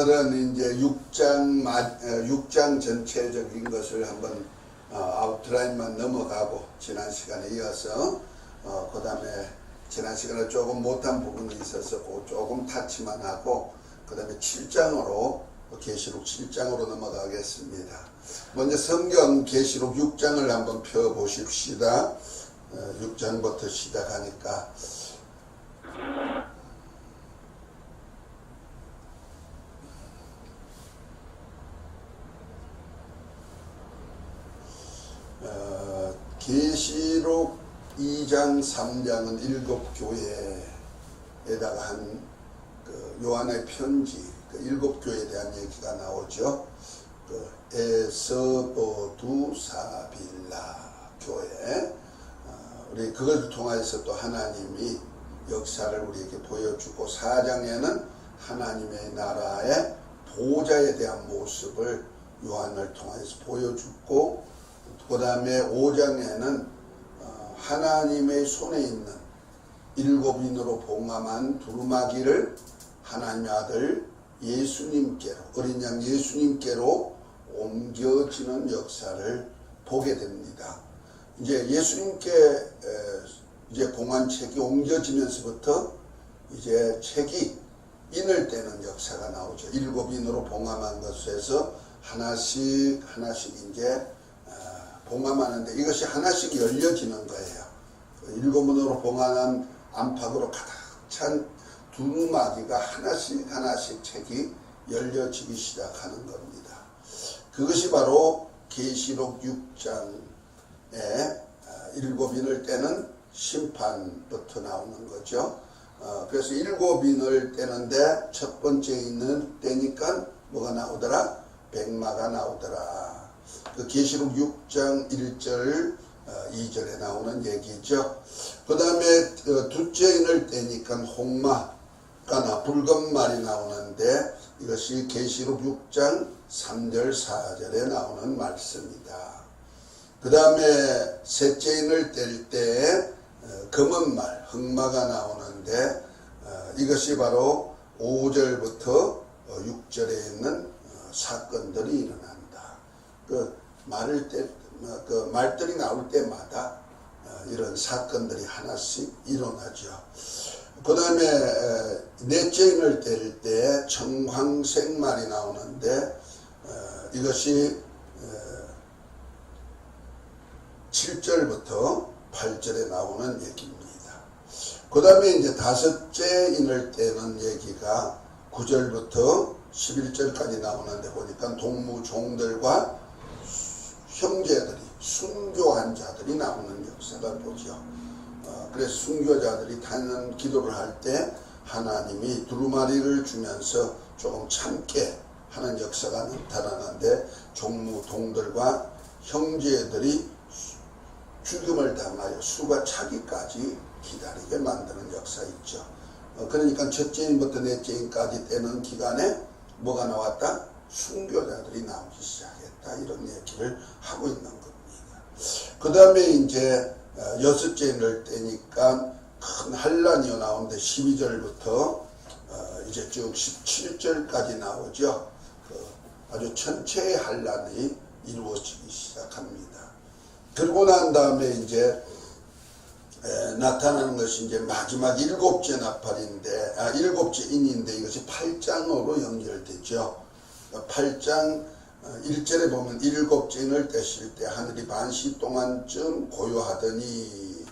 오늘은 이제 6장 전체적인 것을 한번 아웃라인만 넘어가고 지난 시간에 이어서 그 다음에 지난 시간에 조금 못한 부분이 있어서 조금 타치만 하고 그 다음에 7장으로 계시록 7장으로 넘어가겠습니다. 먼저 성경 계시록 6장을 한번 펴보십시다. 6장부터 시작하니까 계시록 2장 3장은 7교회에다가 한 요한의 편지 7교회에 대한 얘기가 나오죠. 에스보두사빌라 교회, 우리 그걸 통해서 또 하나님이 역사를 우리에게 보여주고 4장에는 하나님의 나라의 보좌에 대한 모습을 요한을 통해서 보여주고, 그 다음에 5장에는 하나님의 손에 있는 7인으로 봉함한 두루마기를 하나님의 아들 예수님께로, 어린 양 예수님께로 옮겨지는 역사를 보게 됩니다. 이제 예수님께 이제 봉한 책이 옮겨지면서부터 이제 책이 인을 떼는 역사가 나오죠. 7인으로 봉함한 것에서 하나씩 이제 봉함하는데 이것이 하나씩 열려지는 거예요. 7문으로 봉함한 안팎으로 가득 찬 두루마기가 하나씩 책이 열려지기 시작하는 겁니다. 그것이 바로 계시록 6장에 7인을 떼는 심판부터 나오는 거죠. 그래서 7인을 떼는데 첫 번째 인을 떼니까 뭐가 나오더라? 백마가 나오더라. 그 계시록 6장 1절 2절에 나오는 얘기죠. 그 다음에 둘째 인을 떼니까 홍마가 붉은 말이 나오는데 이것이 계시록 6장 3절 4절에 나오는 말씀이다. 그 다음에 셋째 인을 뗄 때 검은 말 흑마가 나오는데 이것이 바로 5절부터 6절에 있는 사건들이 일어난다. 말들이 나올 때마다 이런 사건들이 하나씩 일어나죠. 그 다음에 넷째 인을 뗄 때 청황색 말이 나오는데 이것이 7절부터 8절에 나오는 얘기입니다. 그 다음에 이제 다섯째 인을 떼는 얘기가 9절부터 11절까지 나오는데 보니까 동무종들과 형제들이, 순교한 자들이 나오는 역사가 보죠. 그래서 순교자들이 타는 기도를 할 때 하나님이 두루마리를 주면서 조금 참게 하는 역사가 나타나는데 종무동들과 형제들이 죽음을 당하여 수가 차기까지 기다리게 만드는 역사 있죠. 그러니까 첫째 인부터 넷째 인까지 떼는 기간에 뭐가 나왔다? 순교자들이 나오기 시작했다. 이런 얘기를 하고 있는 겁니다. 그 다음에 이제 여섯째 인을 떼니까 큰 환란이 나오는데 12절부터 이제 쭉 17절까지 나오죠. 아주 전체의 환란이 이루어지기 시작합니다. 그러고 난 다음에 이제 나타나는 것이 이제 마지막 7째 나팔인데, 7째 인인데 이것이 8장으로 연결되죠. 8장 1절에 보면 7째 인을 떼실 때 하늘이 반시 동안쯤 고요하더니,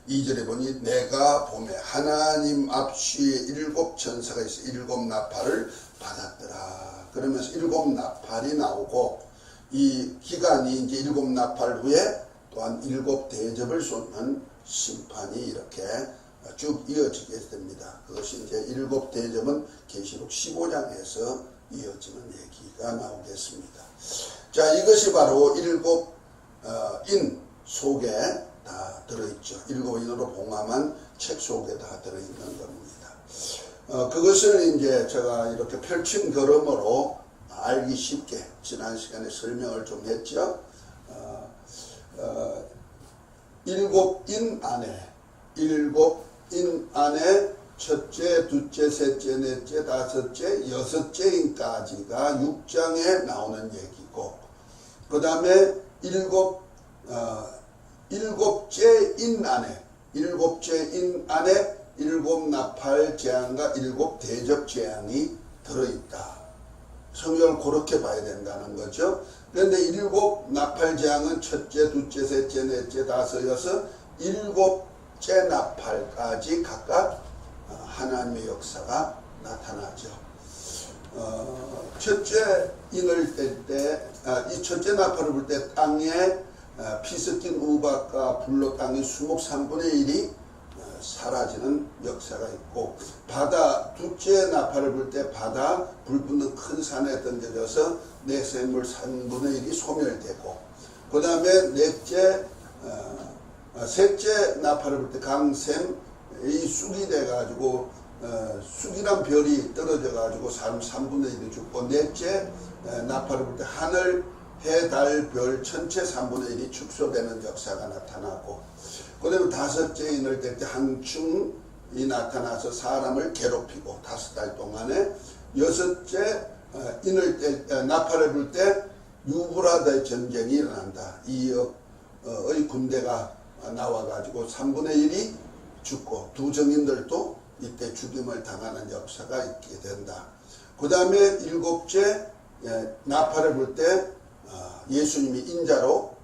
2절에 보니 내가 봄에 하나님 앞시에 7 천사가 있어 7 나팔을 받았더라. 그러면서 7 나팔이 나오고, 이 기간이 이제 7 나팔 후에 또한 7 대접을 쏟는 심판이 이렇게 쭉 이어지게 됩니다. 그것이 이제 7 대접은 계시록 15장에서 이어지는 얘기가 나오겠습니다. 자, 이것이 바로 7인 속에 다 들어있죠. 7인으로 봉함한 책 속에 다 들어있는 겁니다. 그것을 이제 제가 이렇게 펼친 걸음으로 알기 쉽게 지난 시간에 설명을 좀 했죠. 7인 안에 첫째, 둘째, 셋째, 넷째, 다섯째, 여섯째인까지가 6장에 나오는 얘기고, 그 다음에 일곱째인 안에 일곱 나팔 재앙과 일곱 대접 재앙이 들어있다. 성경을 그렇게 봐야 된다는 거죠. 그런데 일곱 나팔 재앙은 첫째, 둘째, 셋째, 넷째, 다섯, 여섯, 일곱째 나팔까지 각각 하나님의 역사가 나타나죠. 첫째 인을 뗄 때, 이 첫째 나팔을 불 때 땅에 피 섞인 우박과 불로 땅의 수목 3분의 1이 사라지는 역사가 있고, 바다 둘째 나팔을 불 때 바다 불 붙는 큰 산에 던져져서 내생물 3분의 1이 소멸되고, 그 다음에 셋째 나팔을 불 때 강샘이 쑥이 돼가지고 쑥이란 별이 떨어져가지고 사람 3분의 1이 죽고, 넷째 나팔을 불 때 하늘 해, 달, 별 전체 3분의 1이 축소되는 역사가 나타나고, 그 다음에 다섯째 인을 뗄 때 한충이 나타나서 사람을 괴롭히고 5달 동안에, 여섯째 나팔을 불 때 유브라데의 전쟁이 일어난다. 이역의 군대가 나와가지고 3분의 1이 죽고 두 정인들도 이때 죽임을 당하는 역사가 있게 된다. 그 다음에 일곱째 나팔을 불 때 예수님이 인자로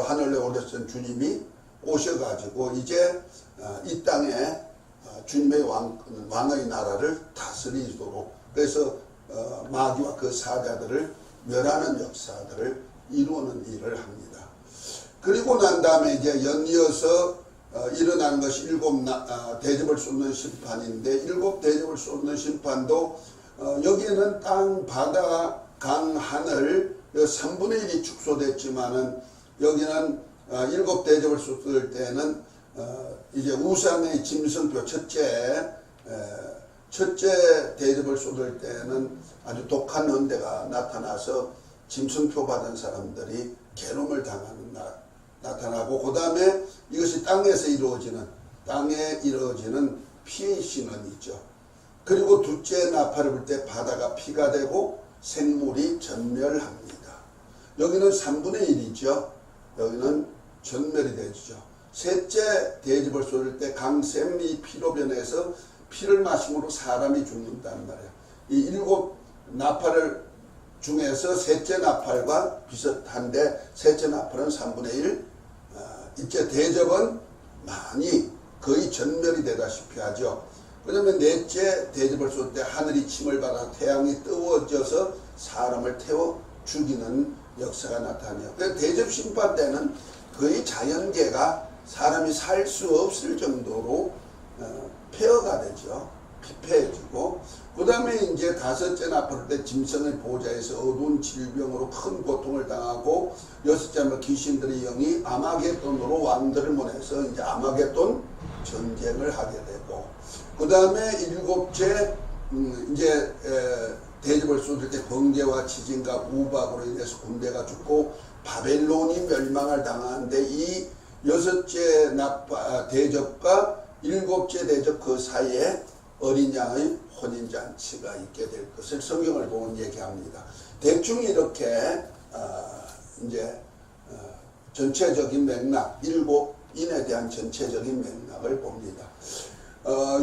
하늘에 오르신 주님이 오셔가지고 이제 이 땅에 주님의 왕의 나라를 다스리도록, 그래서 마귀와 그 사자들을 멸하는 역사들을 이루는 일을 합니다. 그리고 난 다음에 이제 연이어서 일어나는 것이 일곱 대접을 쏟는 심판인데, 일곱 대접을 쏟는 심판도 여기에는 땅, 바다, 강, 하늘 3분의 1이 축소됐지만은, 여기는 일곱 대접을 쏟을 때는 이제 우상의 짐승표 첫째 대접을 쏟을 때는 아주 독한 언대가 나타나서 짐승표 받은 사람들이 괴로움을 당하는 나타나고, 그 다음에 이것이 땅에 이루어지는 피의 신언이죠. 그리고 둘째 나팔을 불 때 바다가 피가 되고 생물이 전멸합니다. 여기는 3분의 1이죠. 여기는 전멸이 되죠. 셋째 대접을 쏟을 때 강샘이 피로 변해서 피를 마심으로 사람이 죽는단 말이에요. 이 일곱 나팔을 중에서 셋째 나팔과 비슷한데, 셋째 나팔은 3분의 1, 이제 대접은 많이 거의 전멸이 되다시피 하죠. 그 다음에 넷째 대접을 쏠 때 하늘이 침을 받아 태양이 뜨거워져서 사람을 태워 죽이는 역사가 나타나요. 그래서 대접 심판 때는 거의 자연계가 사람이 살 수 없을 정도로 폐허가 되죠. 피폐해지고, 그 다음에 이제 다섯째 나팔 때 짐승의 보좌에서 어두운 질병으로 큰 고통을 당하고, 여섯째 하면 귀신들의 영이 아마겟돈으로 왕들을 보내서 이제 아마겟돈 전쟁을 하게 되고, 그 다음에 일곱째 이제 대접을 쏟을 때 번개와 지진과 우박으로 인해서 군대가 죽고 바벨론이 멸망을 당하는데, 이 여섯째 대접과 일곱째 대접 그 사이에 어린 양의 혼인잔치가 있게 될 것을 성경을 보면 얘기합니다. 대충 이렇게 이제 전체적인 맥락, 일곱 인에 대한 전체적인 맥락을 봅니다.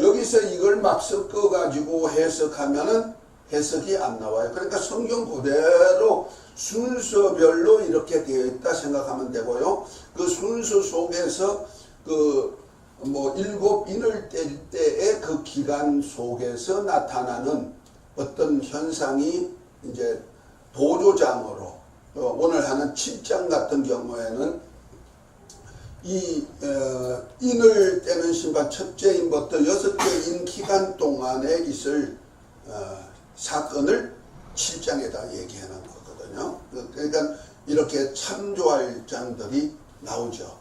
여기서 이걸 막 섞어가지고 해석하면은 해석이 안 나와요. 그러니까 성경 그대로 순서별로 이렇게 되어 있다 생각하면 되고요. 그 순서 속에서 일곱 인을 뗄 때의 그 기간 속에서 나타나는 어떤 현상이 이제 보조장으로, 오늘 하는 7장 같은 경우에는 이 인을 떼는 심판 첫째 인부터 여섯째 인 기간 동안에 있을 사건을 7장에다 얘기해 놓은 거거든요. 그러니까 이렇게 참조할 장들이 나오죠.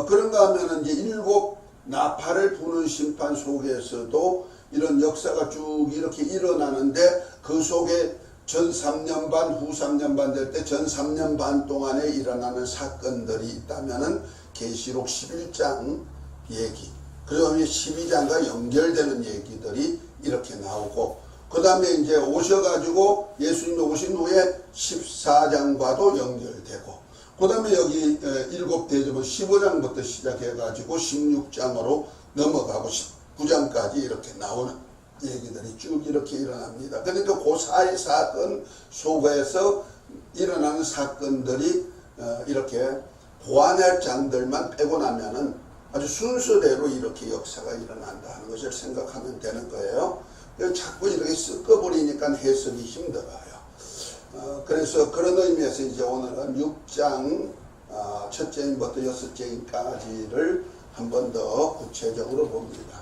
그런가 하면은 이제 일곱 나팔을 부는 심판 속에서도 이런 역사가 쭉 이렇게 일어나는데, 그 속에 전 3년 반, 후 3년 반 될 때 전 3년 반 동안에 일어나는 사건들이 있다면은 계시록 11장 얘기, 그다음에 12장과 연결되는 얘기들이 이렇게 나오고, 그 다음에 이제 오셔가지고 예수님이 오신 후에 14장과도 연결되고, 그 다음에 여기 7대접은 15장부터 시작해가지고 16장으로 넘어가고 19장까지 이렇게 나오는 얘기들이 쭉 이렇게 일어납니다. 그러니까 그 사이 사건 속에서 일어나는 사건들이 이렇게 보완할 장들만 빼고 나면은 아주 순서대로 이렇게 역사가 일어난다는 것을 생각하면 되는 거예요. 자꾸 이렇게 섞어버리니까 해석이 힘들어요. 그래서 그런 의미에서 이제 오늘은 6장 첫째인부터 6장까지를 한 번 더 구체적으로 봅니다.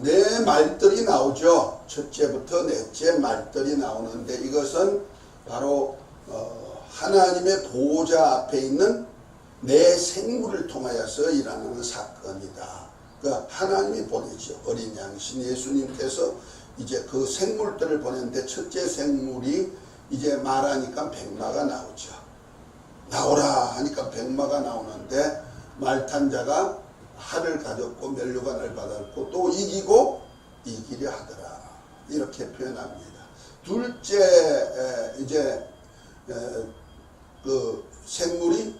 네 말들이 나오죠. 첫째부터 넷째 말들이 나오는데, 이것은 바로 하나님의 보호자 앞에 있는 내 생물을 통하여서 일어나는 사건이다. 그러니까 하나님이 보내죠. 어린 양신 예수님께서 이제 그 생물들을 보냈는데, 첫째 생물이 이제 말하니까 백마가 나오죠. 나오라 하니까 백마가 나오는데, 말탄 자가 하를 가졌고 면류관을 받았고 또 이기고 이기려 하더라, 이렇게 표현합니다. 둘째 이제 그 생물이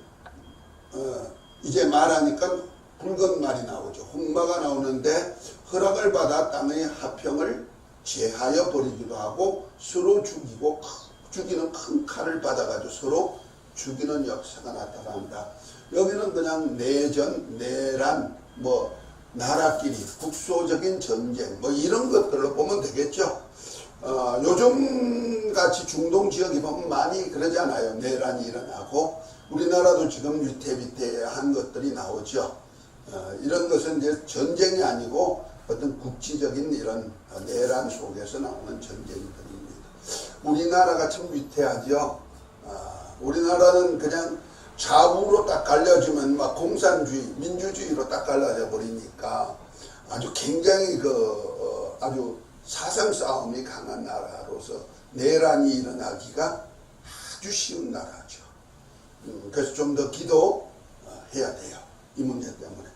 이제 말하니까 붉은 말이 나오죠. 홍마가 나오는데, 허락을 받아 땅의 하평을 제하여 버리기도 하고 서로 죽이는 큰 칼을 받아가지고 서로 죽이는 역사가 나타난다. 여기는 그냥 내전, 내란, 뭐 나라끼리 국소적인 전쟁 뭐 이런 것들로 보면 되겠죠. 요즘 같이 중동 지역이 보면 많이 그러잖아요. 내란이 일어나고 우리나라도 지금 위태위태한 것들이 나오죠. 이런 것은 이제 전쟁이 아니고 어떤 국지적인 이런 내란 속에서 나오는 전쟁들입니다. 우리나라가 참 위태하죠. 우리나라는 그냥 좌우로 딱 갈려지면 막 공산주의, 민주주의로 딱 갈라져 버리니까 아주 굉장히 아주 사상 싸움이 강한 나라로서 내란이 일어나기가 아주 쉬운 나라죠. 그래서 좀 더 기도해야 돼요. 이 문제 때문에.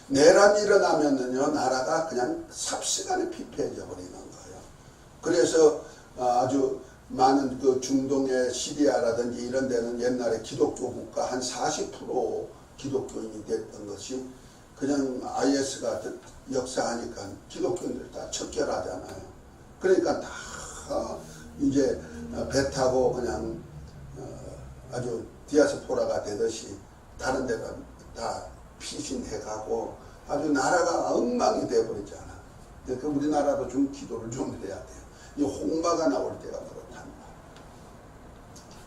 내란이 일어나면은요, 나라가 그냥 삽시간에 피폐해져 버리는 거예요. 그래서 아주 많은 그 중동의 시리아라든지 이런 데는 옛날에 기독교 국가 한 40% 기독교인이 됐던 것이 그냥 IS가 역사하니까 기독교인들 다 척결하잖아요. 그러니까 다 이제 배 타고 그냥 아주 디아스포라가 되듯이 다른 데가 다 피신해가고 아주 나라가 엉망이 돼버리잖아. 그러니까 우리나라도 좀 기도를 좀 해야 돼요. 이 홍마가 나올 때가 그렇답니다.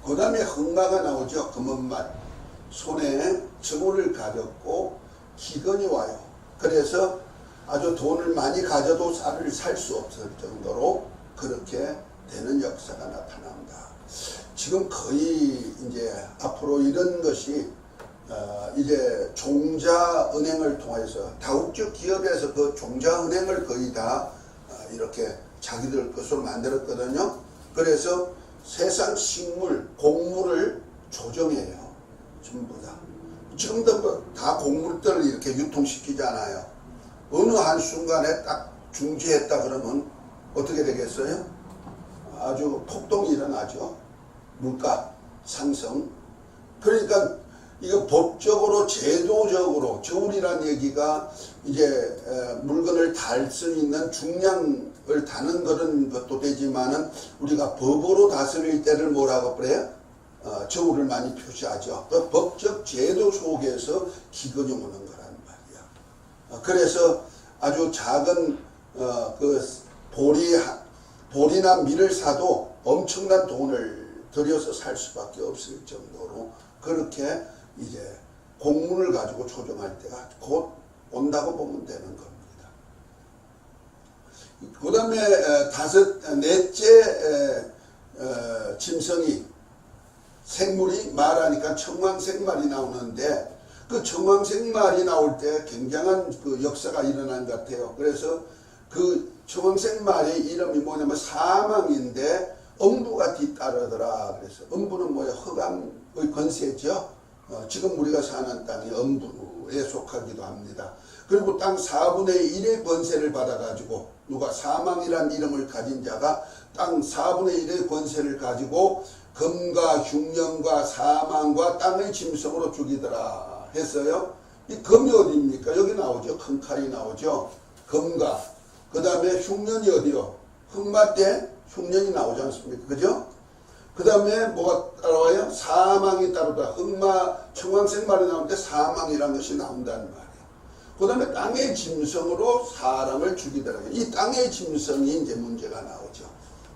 그 다음에 흑마가 나오죠. 금은말. 손에 저울을 가졌고 기근이 와요. 그래서 아주 돈을 많이 가져도 쌀을 살 수 없을 정도로 그렇게 되는 역사가 나타납니다. 지금 거의 이제 앞으로 이런 것이 이제 종자은행을 통해서 다국적 기업에서 그 종자은행을 거의 다 이렇게 자기들 것으로 만들었거든요. 그래서 세상 식물, 곡물을 조정해요. 전부 다. 지금도 다 곡물들을 이렇게 유통시키잖아요. 어느 한순간에 딱 중지했다 그러면 어떻게 되겠어요? 아주 폭동이 일어나죠. 물가 상승. 그러니까 이거 법적으로 제도적으로 저울이라는 얘기가 이제 물건을 달 수 있는 중량을 다는 그런 것도 되지만은 우리가 법으로 다스릴 때를 뭐라고 그래요? 저울을 많이 표시하죠. 그 법적 제도 속에서 기근이 오는 거란 말이야. 그래서 아주 작은 그 보리나 밀을 사도 엄청난 돈을 들여서 살 수밖에 없을 정도로 그렇게 이제 곡물을 가지고 조정할 때가 곧 온다고 보면 되는 겁니다. 그 다음에 넷째 짐승이 생물이 말하니까 청왕생말이 나오는데 그 청왕생말이 나올 때 굉장한 그 역사가 일어난 것 같아요. 그래서 그 청왕생말의 이름이 뭐냐면 사망인데 엄부가 뒤따르더라. 그래서 엄부는 뭐야? 흑암의 권세죠. 지금 우리가 사는 땅이 엄부예요. 권세에 속하기도 합니다. 그리고 땅 4분의 1의 권세를 받아가지고 누가 사망이란 이름을 가진 자가 땅 4분의 1의 권세를 가지고 금과 흉년과 사망과 땅의 짐승으로 죽이더라 했어요. 이 금이 어디입니까? 여기 나오죠. 큰 칼이 나오죠. 금과 그 다음에 흉년이 어디요? 흑마 때 흉년이 나오지 않습니까? 그죠? 그 다음에 뭐가 따라와요? 사망이 따르다. 흑마 청황색 말이 나오는데 사망이라는 것이 나온다는 말이에요. 그 다음에 땅의 짐승으로 사람을 죽이더라고요. 이 땅의 짐승이 이제 문제가 나오죠.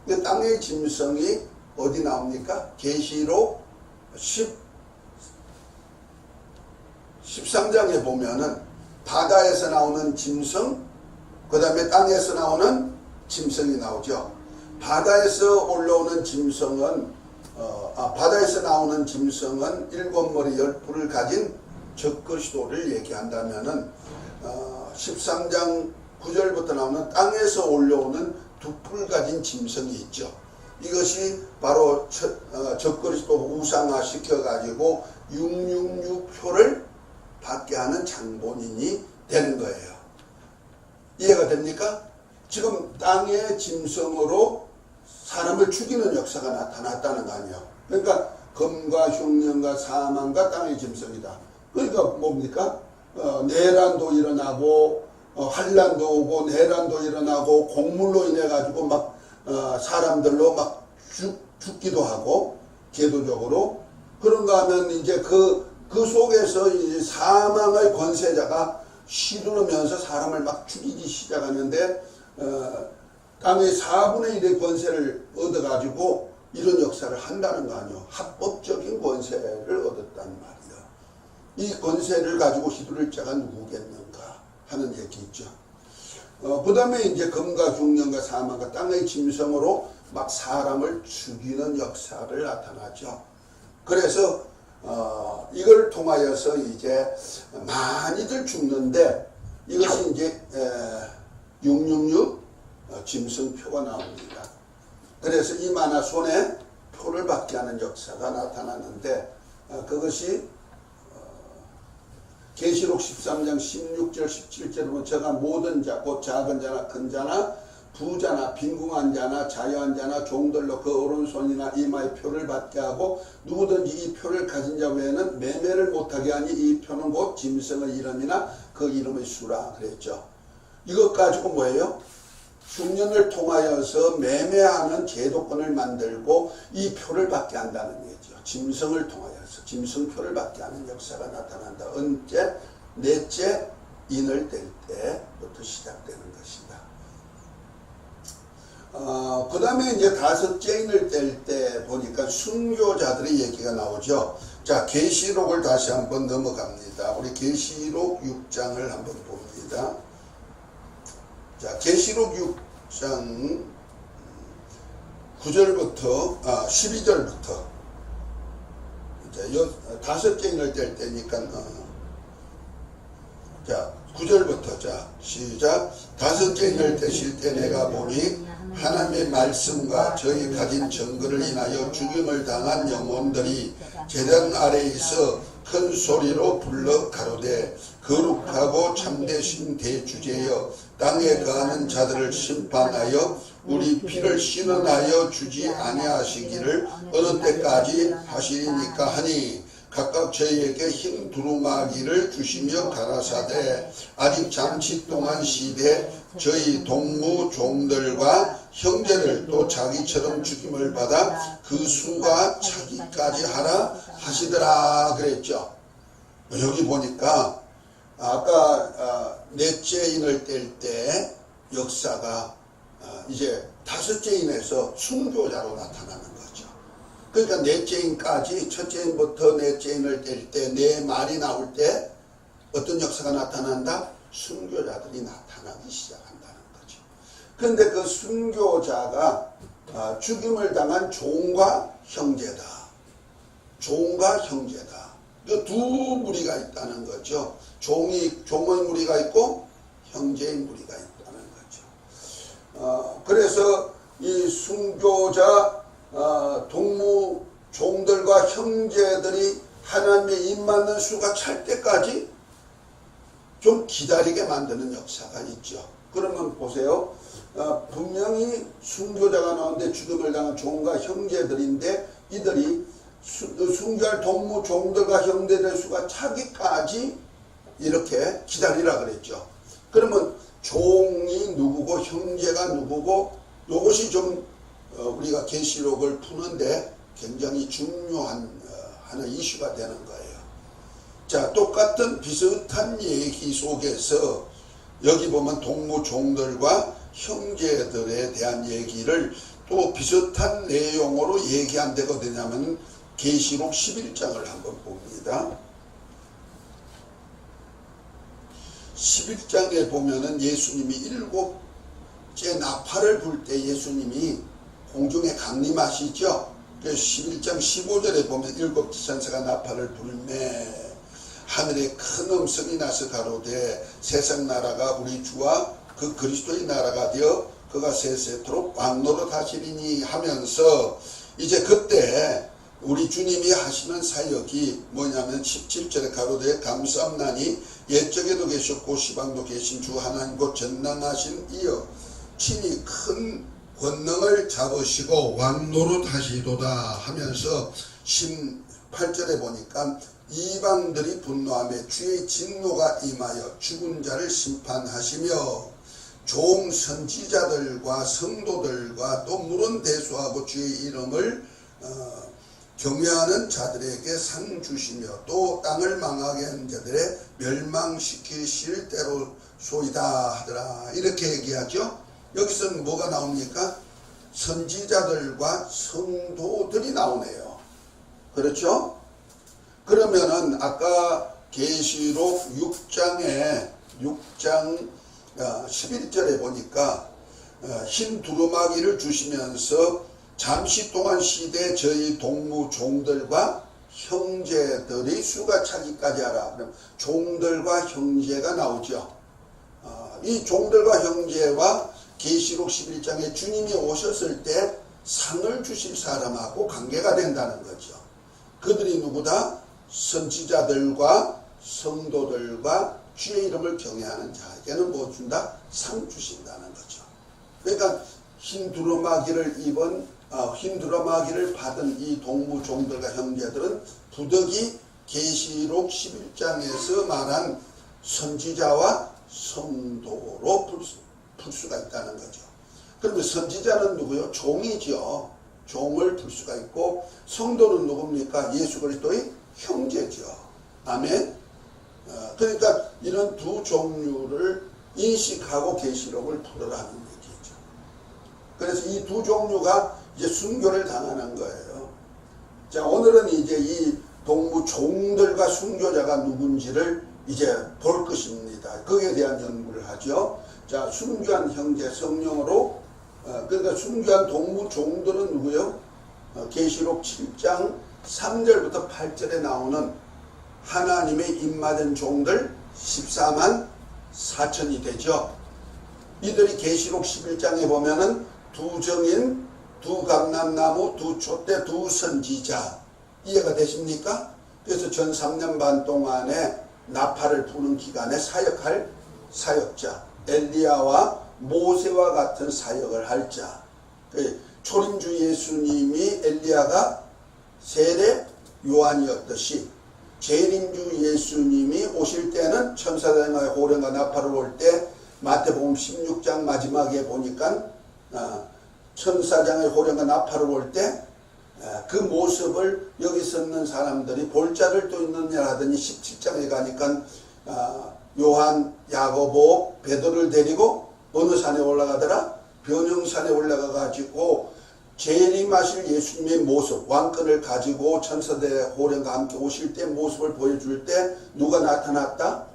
근데 땅의 짐승이 어디 나옵니까? 계시록 13장에 보면은 바다에서 나오는 짐승, 그 다음에 땅에서 나오는 짐승이 나오죠. 바다에서 올라오는 짐승은 바다에서 나오는 짐승은 7머리 10뿔을 가진 적그리스도를 얘기한다면은 13장 9절부터 나오는 땅에서 올라오는 2뿔 가진 짐승이 있죠. 이것이 바로 적그리스도 우상화 시켜가지고 666표를 받게 하는 장본인이 되는 거예요. 이해가 됩니까? 지금 땅의 짐승으로 사람을 죽이는 역사가 나타났다는 거 아니에요. 그러니까 금과 흉년과 사망과 땅의 짐승이다. 그러니까 뭡니까? 내란도 일어나고 환란도 오고 내란도 일어나고 곡물로 인해 가지고 막 사람들로 막 죽기도 하고 계도적으로 그런가 하면 이제 그 속에서 이제 사망의 권세자가 시두르면서 사람을 막 죽이기 시작하는데 땅의 4분의 1의 권세를 얻어가지고 이런 역사를 한다는 거 아니에요. 합법적인 권세를 얻었단 말이에요. 이 권세를 가지고 휘두를 자가 누구겠는가 하는 얘기 있죠. 그 다음에 이제 금과 흉년과 사망과 땅의 짐승으로 막 사람을 죽이는 역사를 나타나죠. 그래서 이걸 통하여서 이제 많이들 죽는데 이것이 이제 666 짐승표가 나옵니다. 그래서 이마나 손에 표를 받게 하는 역사가 나타나는데 그것이 계시록 13장 16절 17절에 보면 제가 모든 자 곧 작은 자나 큰 자나 부자나 빈궁한 자나 자유한 자나 종들로 그 오른손이나 이마에 표를 받게 하고 누구든지 이 표를 가진 자 외에는 매매를 못하게 하니 이 표는 곧 짐승의 이름이나 그 이름의 수라 그랬죠. 이것 가지고 뭐예요? 흉년을 통하여서 매매하는 제도권을 만들고 이 표를 받게 한다는 얘기죠. 짐승을 통하여서 짐승표를 받게 하는 역사가 나타난다. 언제? 넷째 인을 뗄 때부터 시작되는 것이다. 그 다음에 이제 다섯째 인을 뗄 때 보니까 순교자들의 얘기가 나오죠. 자, 계시록을 다시 한번 넘어갑니다. 우리 계시록 6장을 한번 봅니다. 자, 계시록 6장 9절부터 12절부터 다섯째 인을 뗄 때니까 자 9절부터 자 시작. 다섯째 인을 떼실 때 내가 보니 하나님의 말씀과 저희 가진 증거를 인하여 죽임을 당한 영혼들이 제단 아래에 있어 큰 소리로 불러 가로되 거룩하고 참되신 대주제여 땅에 거하는 자들을 심판하여 우리 피를 신원하여 주지 아니하시기를 어느 때까지 하시리니까 하니 각각 저희에게 흰 두루마기를 주시며 가라사대 아직 잠시 동안 시대 저희 동무 종들과 형제를 또 자기처럼 죽임을 받아 그 수가 차기까지 하라 하시더라 그랬죠. 여기 보니까 아까 넷째 인을 뗄 때 역사가 이제 다섯째 인에서 순교자로 나타나는 거죠. 그러니까 넷째 인까지 첫째 인부터 넷째 인을 뗄 때 네 말이 나올 때 어떤 역사가 나타난다? 순교자들이 나타나기 시작한다는 거죠. 그런데 그 순교자가 죽임을 당한 종과 형제다. 종과 형제다. 그 두 무리가 있다는 거죠. 종의 무리가 있고 형제의 무리가 있다는 거죠. 그래서 이 순교자 동무 종들과 형제들이 하나님의 입 맞는 수가 찰 때까지 좀 기다리게 만드는 역사가 있죠. 그러면 보세요. 분명히 순교자가 나오는데 죽음을 당한 종과 형제들인데 이들이 순교할 동무 종들과 형제들 수가 차기까지 이렇게 기다리라 그랬죠. 그러면 종이 누구고 형제가 누구고 이것이 좀 우리가 계시록을 푸는데 굉장히 중요한 하나의 이슈가 되는 거예요. 자, 똑같은 비슷한 얘기 속에서 여기 보면 동무 종들과 형제들에 대한 얘기를 또 비슷한 내용으로 얘기한 데가 어디냐면 계시록 11장을 한번 봅니다. 11장에 보면은 예수님이 일곱째 나팔을 불 때 예수님이 공중에 강림하시죠. 그래서 11장 15절에 보면 일곱째 천사가 나팔을 불매 하늘에 큰 음성이 나서 가로되 세상 나라가 우리 주와 그 그리스도의 나라가 되어 그가 세세토록 왕노릇 하시리니 하면서 이제 그때 우리 주님이 하시는 사역이 뭐냐면 17절에 가로되 감사함나니 옛적에도 계셨고 시방도 계신 주 하나님 곧 전능하신 이여 친히 큰 권능을 잡으시고 왕노릇 하시도다 하면서 18절에 보니까 이방들이 분노하며 주의 진노가 임하여 죽은 자를 심판하시며 종 선지자들과 성도들과 또 물은 대수하고 주의 이름을 경외하는 자들에게 상 주시며 또 땅을 망하게 한 자들의 멸망시키실 때로 소이다 하더라. 이렇게 얘기하죠. 여기서는 뭐가 나옵니까? 선지자들과 성도들이 나오네요. 그렇죠? 그러면은 아까 계시록 6장 11절에 보니까 흰 두루마기를 주시면서 잠시 동안 시대 저희 동무 종들과 형제들의 수가 차기까지 하라. 그럼 종들과 형제가 나오죠. 이 종들과 형제와 계시록 11장에 주님이 오셨을 때 상을 주실 사람하고 관계가 된다는 거죠. 그들이 누구다? 선지자들과 성도들과 주의 이름을 경외하는 자에게는 뭐 준다? 상 주신다는 거죠. 그러니까 흰 두루마기를 받은 이 동무 종들과 형제들은 부득이 계시록 11장에서 말한 선지자와 성도로 풀 수가 있다는 거죠. 그러면 선지자는 누구요? 종이죠. 종을 풀 수가 있고 성도는 누굽니까? 예수 그리스도의 형제죠. 아멘. 그러니까 이런 두 종류를 인식하고 계시록을 풀으라는 얘기죠. 그래서 이 두 종류가 이제 순교를 당하는 거예요. 자, 오늘은 이제 이 동무 종들과 순교자가 누군지를 이제 볼 것입니다. 거기에 대한 연구를 하죠. 자, 순교한 형제 성령으로 그러니까 순교한 동무 종들은 누구요? 계시록 7장 3절부터 8절에 나오는 하나님의 입맞은 종들 14만 4천이 되죠. 이들이 계시록 11장에 보면은 두 정인, 두 감람나무, 두 촛대, 두 선지자. 이해가 되십니까? 그래서 전 3년 반 동안에 나팔을 부는 기간에 사역할 사역자, 엘리야와 모세와 같은 사역을 할 자. 초림주 예수님이 엘리야가 세례 요한이었듯이 재림주 예수님이 오실 때는 천사장의 호령과 나팔을 올 때 마태복음 16장 마지막에 보니까 천사장의 호령과 나팔을 올 때 그 모습을 여기 있는 사람들이 볼 자를 또 있느냐 하더니 17장에 가니까 요한, 야고보, 베드로를 데리고 어느 산에 올라가더라? 변형산에 올라가 가지고 재림하실 예수님의 모습, 왕권을 가지고 천사들의 호령과 함께 오실 때 모습을 보여줄 때 누가 나타났다?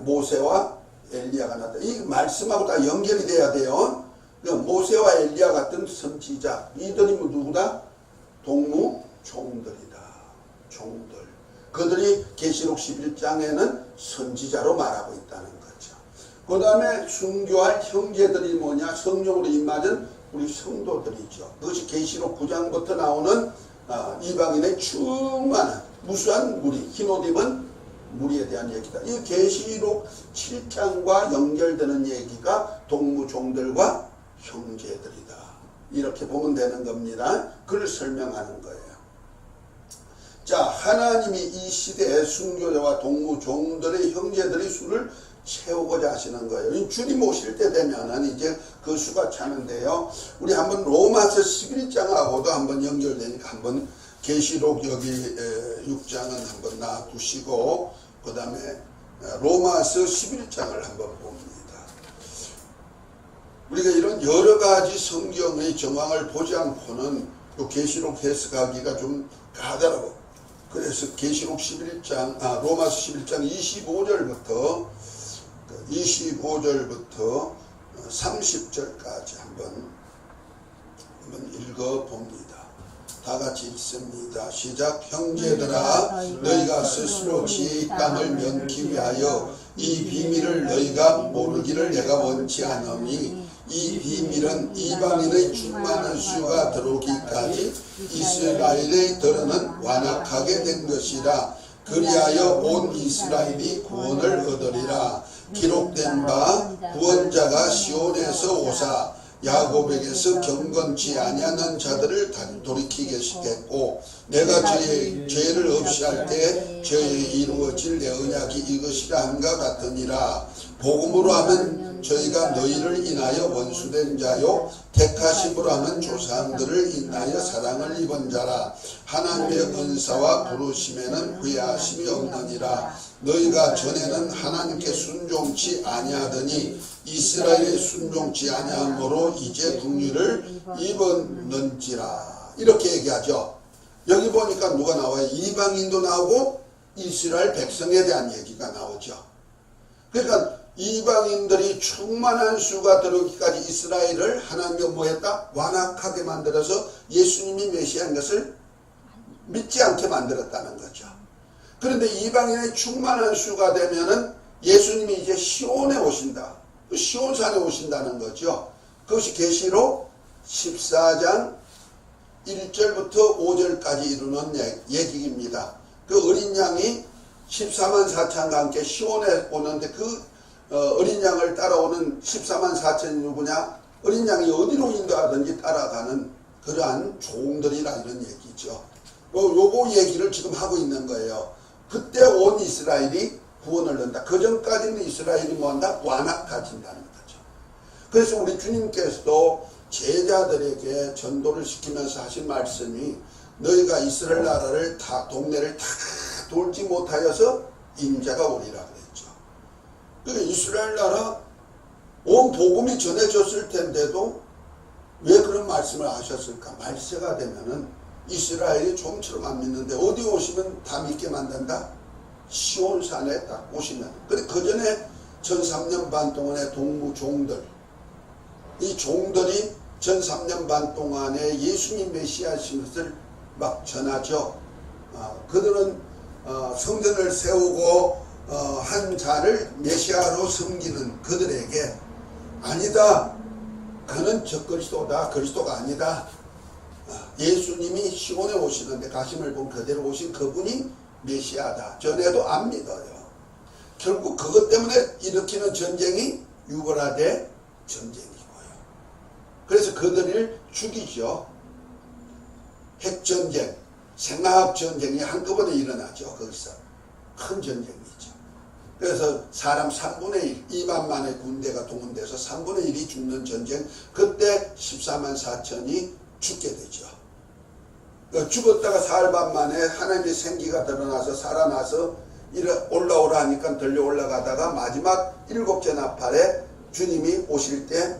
모세와 엘리야가 나타났다. 이 말씀하고 다 연결이 돼야 돼요. 모세와 엘리야 같은 선지자, 이들이 누구다? 동무 종들이다. 종들. 그들이 계시록 11장에는 선지자로 말하고 있다는 거죠. 그 다음에 순교할 형제들이 뭐냐? 성령으로 임맞은 우리 성도들이죠. 그것이 계시록 9장부터 나오는 이방인의 충만한 무수한 무리. 흰옷 입은 무리에 대한 얘기다. 이 계시록 7장과 연결되는 얘기가 동무종들과 형제들이다. 이렇게 보면 되는 겁니다. 그를 설명하는 거예요. 자, 하나님이 이 시대의 순교자와 동무종들의 형제들의 수를 채우고자 하시는 거예요. 주님 오실 때 되면은 이제 그 수가 차는데요. 우리 한번 로마서 11장하고도 한번 연결되니까 한번 계시록 여기 6장은 한번 놔두시고 그 다음에 로마서 11장을 한번 봅니다. 우리가 이런 여러 가지 성경의 정황을 보지 않고는 계시록 해석하기가 좀 까다로워. 그래서 계시록 11장, 로마서 11장 25절부터 30절까지 한번 읽어봅니다. 다 같이 읽습니다. 시작. 형제들아, 너희가 스스로 지혜의 땅을 면키 위하여 이 비밀을 너희가 모르기를 내가 원치 않으니 이 비밀은 이방인의 충만한 수가 들어오기까지 이스라엘의 들어는 완악하게 된 것이라. 그리하여 온 이스라엘이 구원을 얻으리라. 기록된 바 구원자가 시온에서 오사 야곱에게서 경건치 아니하는 자들을 돌이키겠고 내가 저의 죄를 없이 할 때 저의 이루어질 내 언약이 이것이라 함과 같으니라. 복음으로 하면 저희가 너희를 인하여 원수된 자요 택하심으로 하면 조상들을 인하여 사랑을 입은 자라. 하나님의 은사와 부르심에는 후회하심이 없느니라. 너희가 전에는 하나님께 순종치 아니하더니 이스라엘에 순종치 아니함으로 이제 긍휼을 입었는지라. 이렇게 얘기하죠. 여기 보니까 누가 나와요? 이방인도 나오고 이스라엘 백성에 대한 얘기가 나오죠. 그러니까 이방인들이 충만한 수가 들어오기까지 이스라엘을 하나님이 뭐 했다? 완악하게 만들어서 예수님이 메시아인 것을 믿지 않게 만들었다는 거죠. 그런데 이방인의 충만한 수가 되면은 예수님이 이제 시온에 오신다. 시온산에 오신다는 거죠. 그것이 계시록 14장 1절부터 5절까지 이루는 얘기입니다. 그 어린 양이 14만 4천과 함께 시온에 오는데 그 어린 양을 따라오는 14만 4천이 누구냐? 어린 양이 어디로 인도하든지 따라가는 그러한 종들이라 이런 얘기죠. 요거 얘기를 지금 하고 있는 거예요. 그때 온 이스라엘이 구원을 얻는다. 그 전까지는 이스라엘이 뭐한다? 완악해진다는 거죠. 그래서 우리 주님께서도 제자들에게 전도를 시키면서 하신 말씀이 너희가 이스라엘 나라를 동네를 다 돌지 못하여서 인자가 오리라 그랬죠. 그러니까 이스라엘 나라 온 복음이 전해졌을 텐데도 왜 그런 말씀을 하셨을까? 말세가 되면은 이스라엘이 좀처럼 안 믿는데 어디 오시면 다 믿게 만든다? 시온산에 딱 오시면. 근데 그 전에 전 3년 반 동안의 동무종들, 이 종들이 전 3년 반 동안에 예수님 메시아신 것을 막 전하죠. 그들은 성전을 세우고 한 자를 메시아로 섬기는 그들에게 아니다. 그는 적그리스도다. 그리스도가 아니다. 예수님이 시온에 오시는데 가심을 본 그대로 오신 그분이 메시아다. 전에도 안 믿어요. 결국 그것 때문에 일으키는 전쟁이 유브라데 전쟁이고요. 그래서 그들을 죽이죠. 핵전쟁, 생화학전쟁이 한꺼번에 일어나죠. 거기서 큰 전쟁이죠. 그래서 사람 3분의 1, 2만만의 군대가 동원돼서 3분의 1이 죽는 전쟁. 그때 14만 4천이 죽게 되죠. 죽었다가 사흘 반 만에 하나님의 생기가 드러나서 살아나서 올라오라 하니까 들려 올라가다가 마지막 7째 나팔에 주님이 오실 때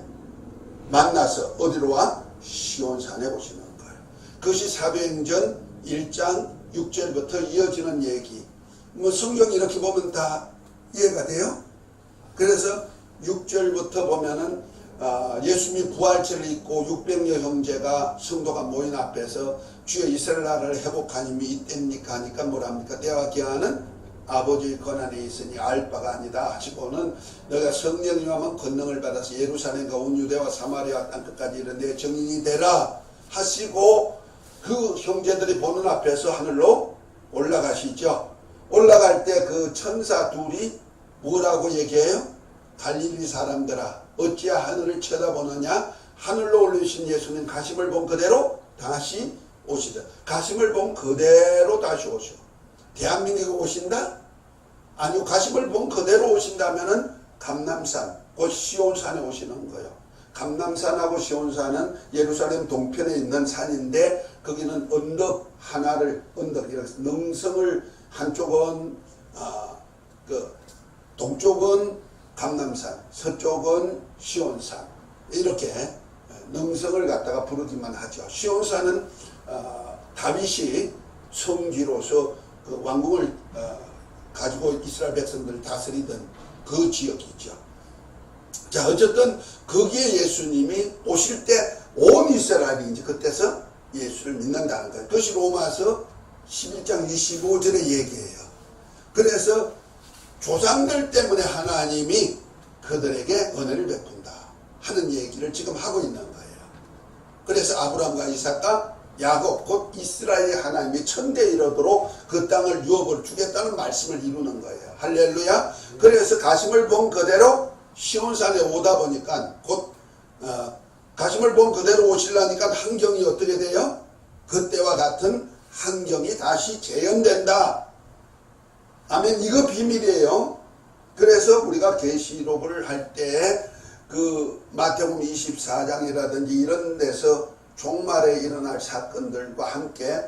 만나서 어디로 와? 시온산에 오시는 거예요. 그것이 사도행전 1장 6절부터 이어지는 얘기. 뭐 성경 이렇게 보면 다 이해가 돼요? 그래서 6절부터 보면은 예수님이 부활체를 입고 600여 형제가 성도가 모인 앞에서 주여 이스라엘 나라를 회복하님이 이때입니까 하니까 뭐랍니까? 때와 기한은 아버지의 권한에 있으니 알 바가 아니다 하시고는 너가 성령이 하면 권능을 받아서 예루살렘과 온 유대와 사마리아 땅끝까지 이런 데 정인이 되라 하시고 그 형제들이 보는 앞에서 하늘로 올라가시죠. 올라갈 때 그 천사 둘이 뭐라고 얘기해요? 갈릴리 사람들아 어찌야 하늘을 쳐다보느냐. 하늘로 올리신 예수님 가심을 본 그대로 다시 오시다. 가심을 본 그대로 다시 오셔. 대한민국에 오신다? 아니요. 가심을 본 그대로 오신다면은 감람산, 곧 시온산에 오시는 거예요. 감람산하고 시온산은 예루살렘 동편에 있는 산인데 거기는 언덕 하나를 이렇게 능성을 한쪽은 동쪽은 감람산, 서쪽은 시온산 이렇게 능성을 갖다가 부르기만 하죠. 시온산은 다윗이 성지로서 그 왕궁을 가지고 이스라엘 백성들을 다스리던 그 지역이죠. 자, 어쨌든 거기에 예수님이 오실 때 온 이스라엘이 이제 그때서 예수를 믿는다는 거예요. 그것이 로마서 11장 25절의 얘기예요. 그래서 조상들 때문에 하나님이 그들에게 은혜를 베푼다 하는 얘기를 지금 하고 있는 거예요. 그래서 아브라함과 이삭과 야곱 곧 이스라엘의 하나님이 천대에 이르도록 그 땅을 유업을 주겠다는 말씀을 이루는 거예요. 할렐루야. 그래서 가심을 본 그대로 시온산에 오다 보니까 곧 가심을 본 그대로 오시려니까 환경이 어떻게 돼요? 그때와 같은 환경이 다시 재현된다. 아멘. 이거 비밀이에요. 그래서 우리가 계시록을 할 때 그 마태복음 24장이라든지 이런 데서 종말에 일어날 사건들과 함께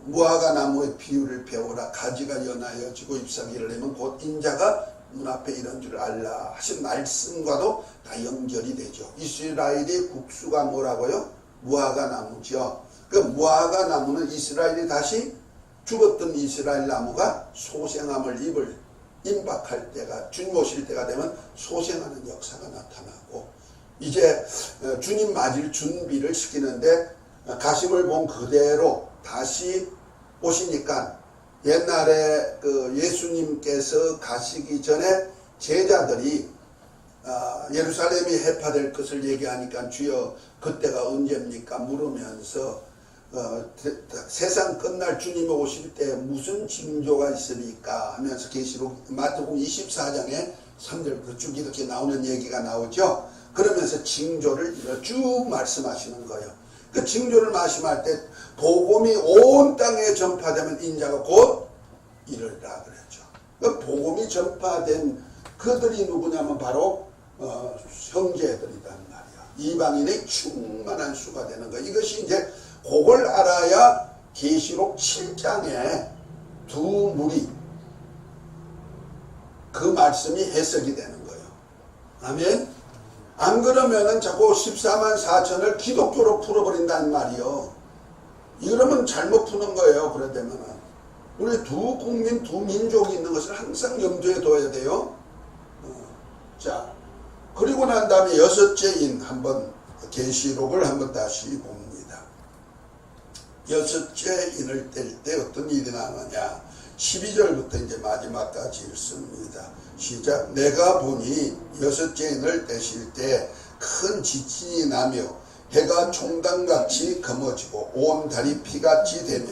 무화과 나무의 비유를 배우라. 가지가 연하여 지고 잎사귀 이르려면 곧 인자가 눈앞에 이런 줄 알라 하신 말씀과도 다 연결이 되죠. 이스라엘의 국수가 뭐라고요? 무화과 나무죠. 그 무화과 나무는 이스라엘이 다시 죽었던 이스라엘 나무가 소생함을 임박할 때가 주님 오실 때가 되면 소생하는 역사가 나타나고 이제 주님 맞을 준비를 시키는데 가심을 본 그대로 다시 오시니까 옛날에 그 예수님께서 가시기 전에 제자들이 예루살렘이 해파될 것을 얘기하니까 주여 그때가 언제입니까? 물으면서 세상 끝날 주님이 오실 때 무슨 징조가 있으리까 하면서 계시록 마태복음 24장에 3절부터 쭉 이렇게 나오는 얘기가 나오죠. 그러면서 징조를 쭉 말씀하시는 거예요. 그 징조를 말씀할 때 복음이 온 땅에 전파되면 인자가 곧 이르리라 그랬죠. 그 복음이 전파된 그들이 누구냐면 바로 형제들이란 말이야. 이방인의 충만한 수가 되는 거예요. 이것이 이제 그걸 알아야 계시록 7장에 두 무리 그 말씀이 해석이 되는 거예요. 아멘. 안 그러면은 자꾸 14만 4천을 기독교로 풀어버린다는 말이요. 이러면 잘못 푸는 거예요. 그래 되면은 우리 두 국민 두 민족이 있는 것을 항상 염두에 둬야 돼요. 자, 그리고 난 다음에 여섯째인 한번 계시록을 한번 다시 봅니다. 여섯째 인을 뗄 때 어떤 일이 나느냐. 12절부터 이제 마지막까지 읽습니다. 시작. 내가 보니 여섯째 인을 떼실 때 큰 지진이 나며 해가 총단같이 검어지고 온 달이 피같이 되며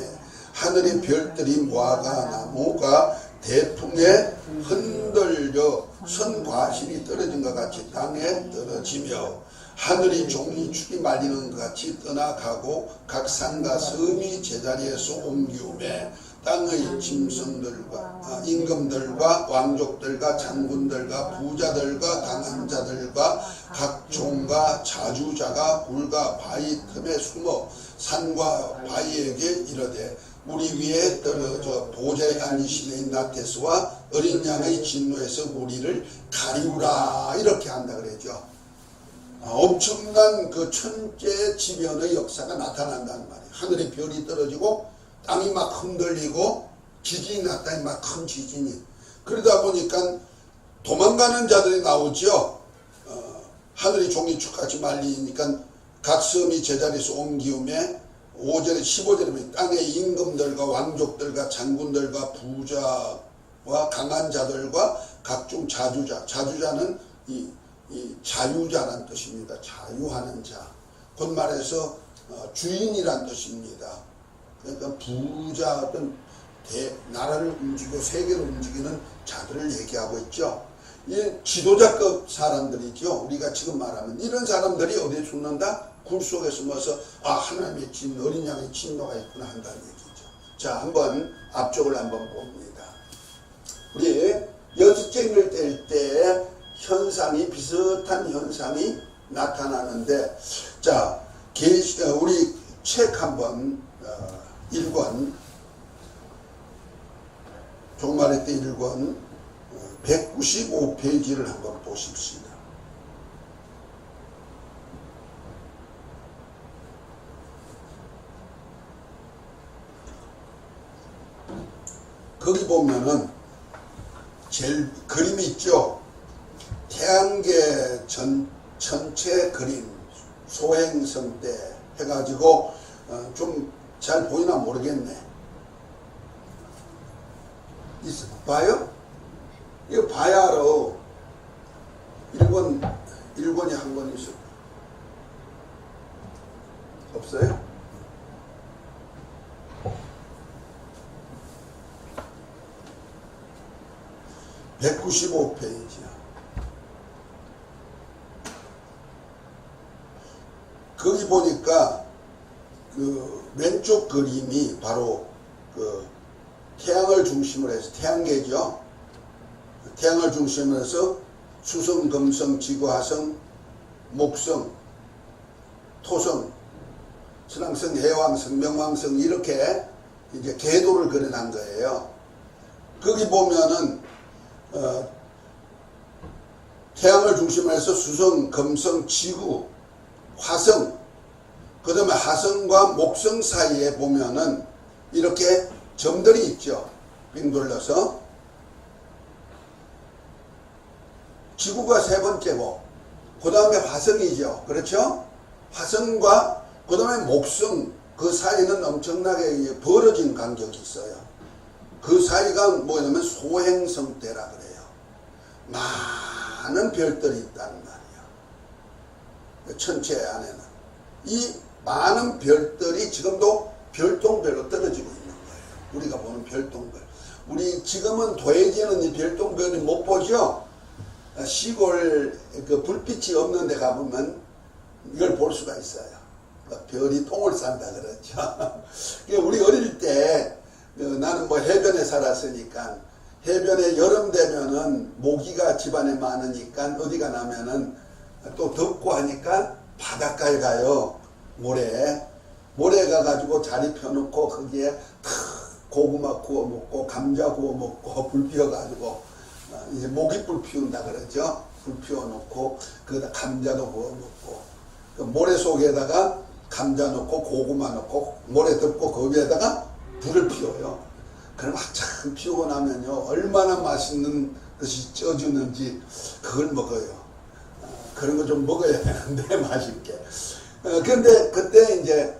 하늘의 별들이 무화과 나무가 대풍에 흔들려 선과실이 떨어진 것 같이 땅에 떨어지며 하늘이 종이축이 말리는 것 같이 떠나가고 각 산과 섬이 제자리에서 옮기우매 땅의 짐승들과 임금들과 왕족들과 장군들과 부자들과 강한 자들과 각종과 자주자가 굴과 바위 틈에 숨어 산과 바위에게 이르되 우리 위에 떨어져 보좌에 앉으신 이 나테스와 어린 양의 진노에서 우리를 가리우라 이렇게 한다 그러죠. 엄청난 그 천재지변의 역사가 나타난다는 말이에요. 하늘에 별이 떨어지고 땅이 막 흔들리고 지진이 났다니 막 큰 지진이. 그러다 보니까 도망가는 자들이 나오죠. 하늘이 종이축같이 말리니까 각 섬이 제자리에서 옮기우매 5절에 15절에 보면 땅의 임금들과 왕족들과 장군들과 부자와 강한 자들과 각종 자주자. 자주자는 이 자유자란 뜻입니다. 자유하는 자. 곧 말해서 주인이란 뜻입니다. 그러니까 부자든 나라를 움직이고 세계를 움직이는 자들을 얘기하고 있죠. 이 지도자급 사람들이죠. 우리가 지금 말하면 이런 사람들이 어디에 죽는다? 굴 속에 숨어서 하나님의 어린 양의 진노가 있구나 한다는 얘기죠. 자, 한번 앞쪽을 한번 봅니다. 우리 여섯쟁이를 뗄 때 현상이 비슷한 현상이 나타나는데, 자, 우리 책 한번 1권 종말의 때 1권 195페이지를 한번 보십시다. 거기 보면은 제일 그림이 있죠. 태양계 전체 그림 소행성 때 해가지고 좀 잘 보이나 모르겠네. 봐요? 이거 봐야 알아. 1권이 한 권 있어. 없어요? (195페이지야) 거기 보니까 그 왼쪽 그림이 바로 그 태양을 중심으로 해서 태양계죠. 태양을 중심으로 해서 수성, 금성, 지구, 화성, 목성, 토성, 천왕성, 해왕성, 명왕성 이렇게 이제 궤도를 그려놓은 거예요. 거기 보면은 태양을 중심으로 해서 수성, 금성, 지구, 화성, 그 다음에 화성과 목성 사이에 보면은 이렇게 점들이 있죠. 빙 둘러서. 지구가 세 번째고, 그 다음에 화성이죠. 그렇죠? 화성과 그 다음에 목성, 그 사이는 엄청나게 벌어진 간격이 있어요. 그 사이가 뭐냐면 소행성대라 그래요. 많은 별들이 있다는 말이에요. 천체 안에는. 이 많은 별들이 지금도 별똥별로 떨어지고 있는 거예요. 우리가 보는 별똥별. 우리 지금은 도해지는 이 별똥별을 못 보죠? 시골 그 불빛이 없는 데 가보면 이걸 볼 수가 있어요. 별이 똥을 싼다 그러죠. 우리 어릴 때 나는 뭐 해변에 살았으니까 해변에 여름 되면은 모기가 집안에 많으니까 어디가 나면은 또 덥고 하니까 바닷가에 가요. 모래 가가지고 자리 펴놓고 거기에 고구마 구워 먹고 감자 구워 먹고 불 피워가지고 이제 모기불 피운다 그러죠. 불 피워놓고 거기다 감자도 구워 먹고 그 모래 속에다가 감자 넣고 고구마 넣고 모래 덮고 거기에다가 불을 피워요. 그럼 한참 피우고 나면요 얼마나 맛있는 것이 쪄주는지 그걸 먹어요. 그런 거 좀 먹어야 되는데 맛있게. 근데 그때 이제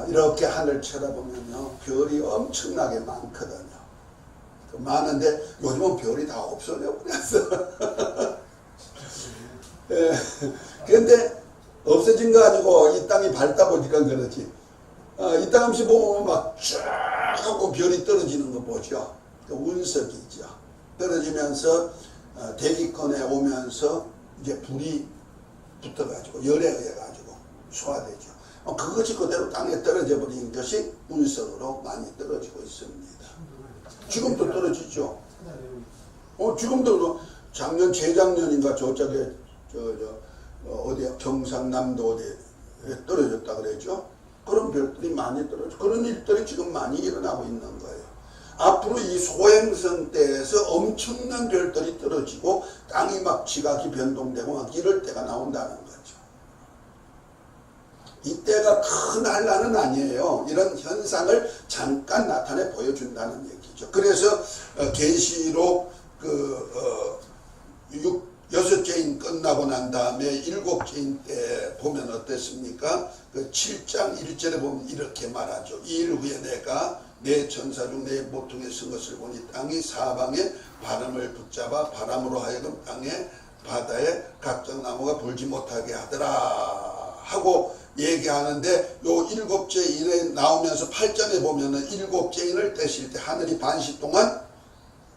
이렇게 하늘 쳐다보면요 별이 엄청나게 많거든요. 많은데 요즘은 별이 다 없어져 버렸어. 근데 없어진 거 가지고 이 땅이 밝다 보니까 그렇지. 이 땅 없이 보면 막 쫙 하고 별이 떨어지는 거 보죠. 운석이죠. 떨어지면서 대기권에 오면서 이제 불이 붙어가지고 열에 의해가지고 소화되죠. 그것이 그대로 땅에 떨어져 버린 것이 운석으로 많이 떨어지고 있습니다. 지금도 떨어지죠. 지금도 작년 재작년인가 저쪽에 어디야 경상남도 어디에 떨어졌다 그랬죠. 그런 별들이 많이 떨어져. 그런 일들이 지금 많이 일어나고 있는 거예요. 앞으로 이 소행성 때에서 엄청난 별들이 떨어지고 땅이 막 지각이 변동되고 막 이럴 때가 나온다는 거죠. 이때가 큰 한란은 아니에요. 이런 현상을 잠깐 나타내 보여준다는 얘기죠. 그래서 계시록 여섯째인 끝나고 난 다음에 일곱째인 때 보면 어땠습니까? 그 7장 1절에 보면 이렇게 말하죠. 이 일 후에 내가 내 천사 중 내 모퉁이에 쓴 것을 보니 땅이 사방에 바람을 붙잡아 바람으로 하여금 땅에 바다에 각종 나무가 불지 못하게 하더라 하고 얘기하는데 요 일곱째 인에 나오면서 8장에 보면은 일곱째 인을 떼실 때 하늘이 반시 동안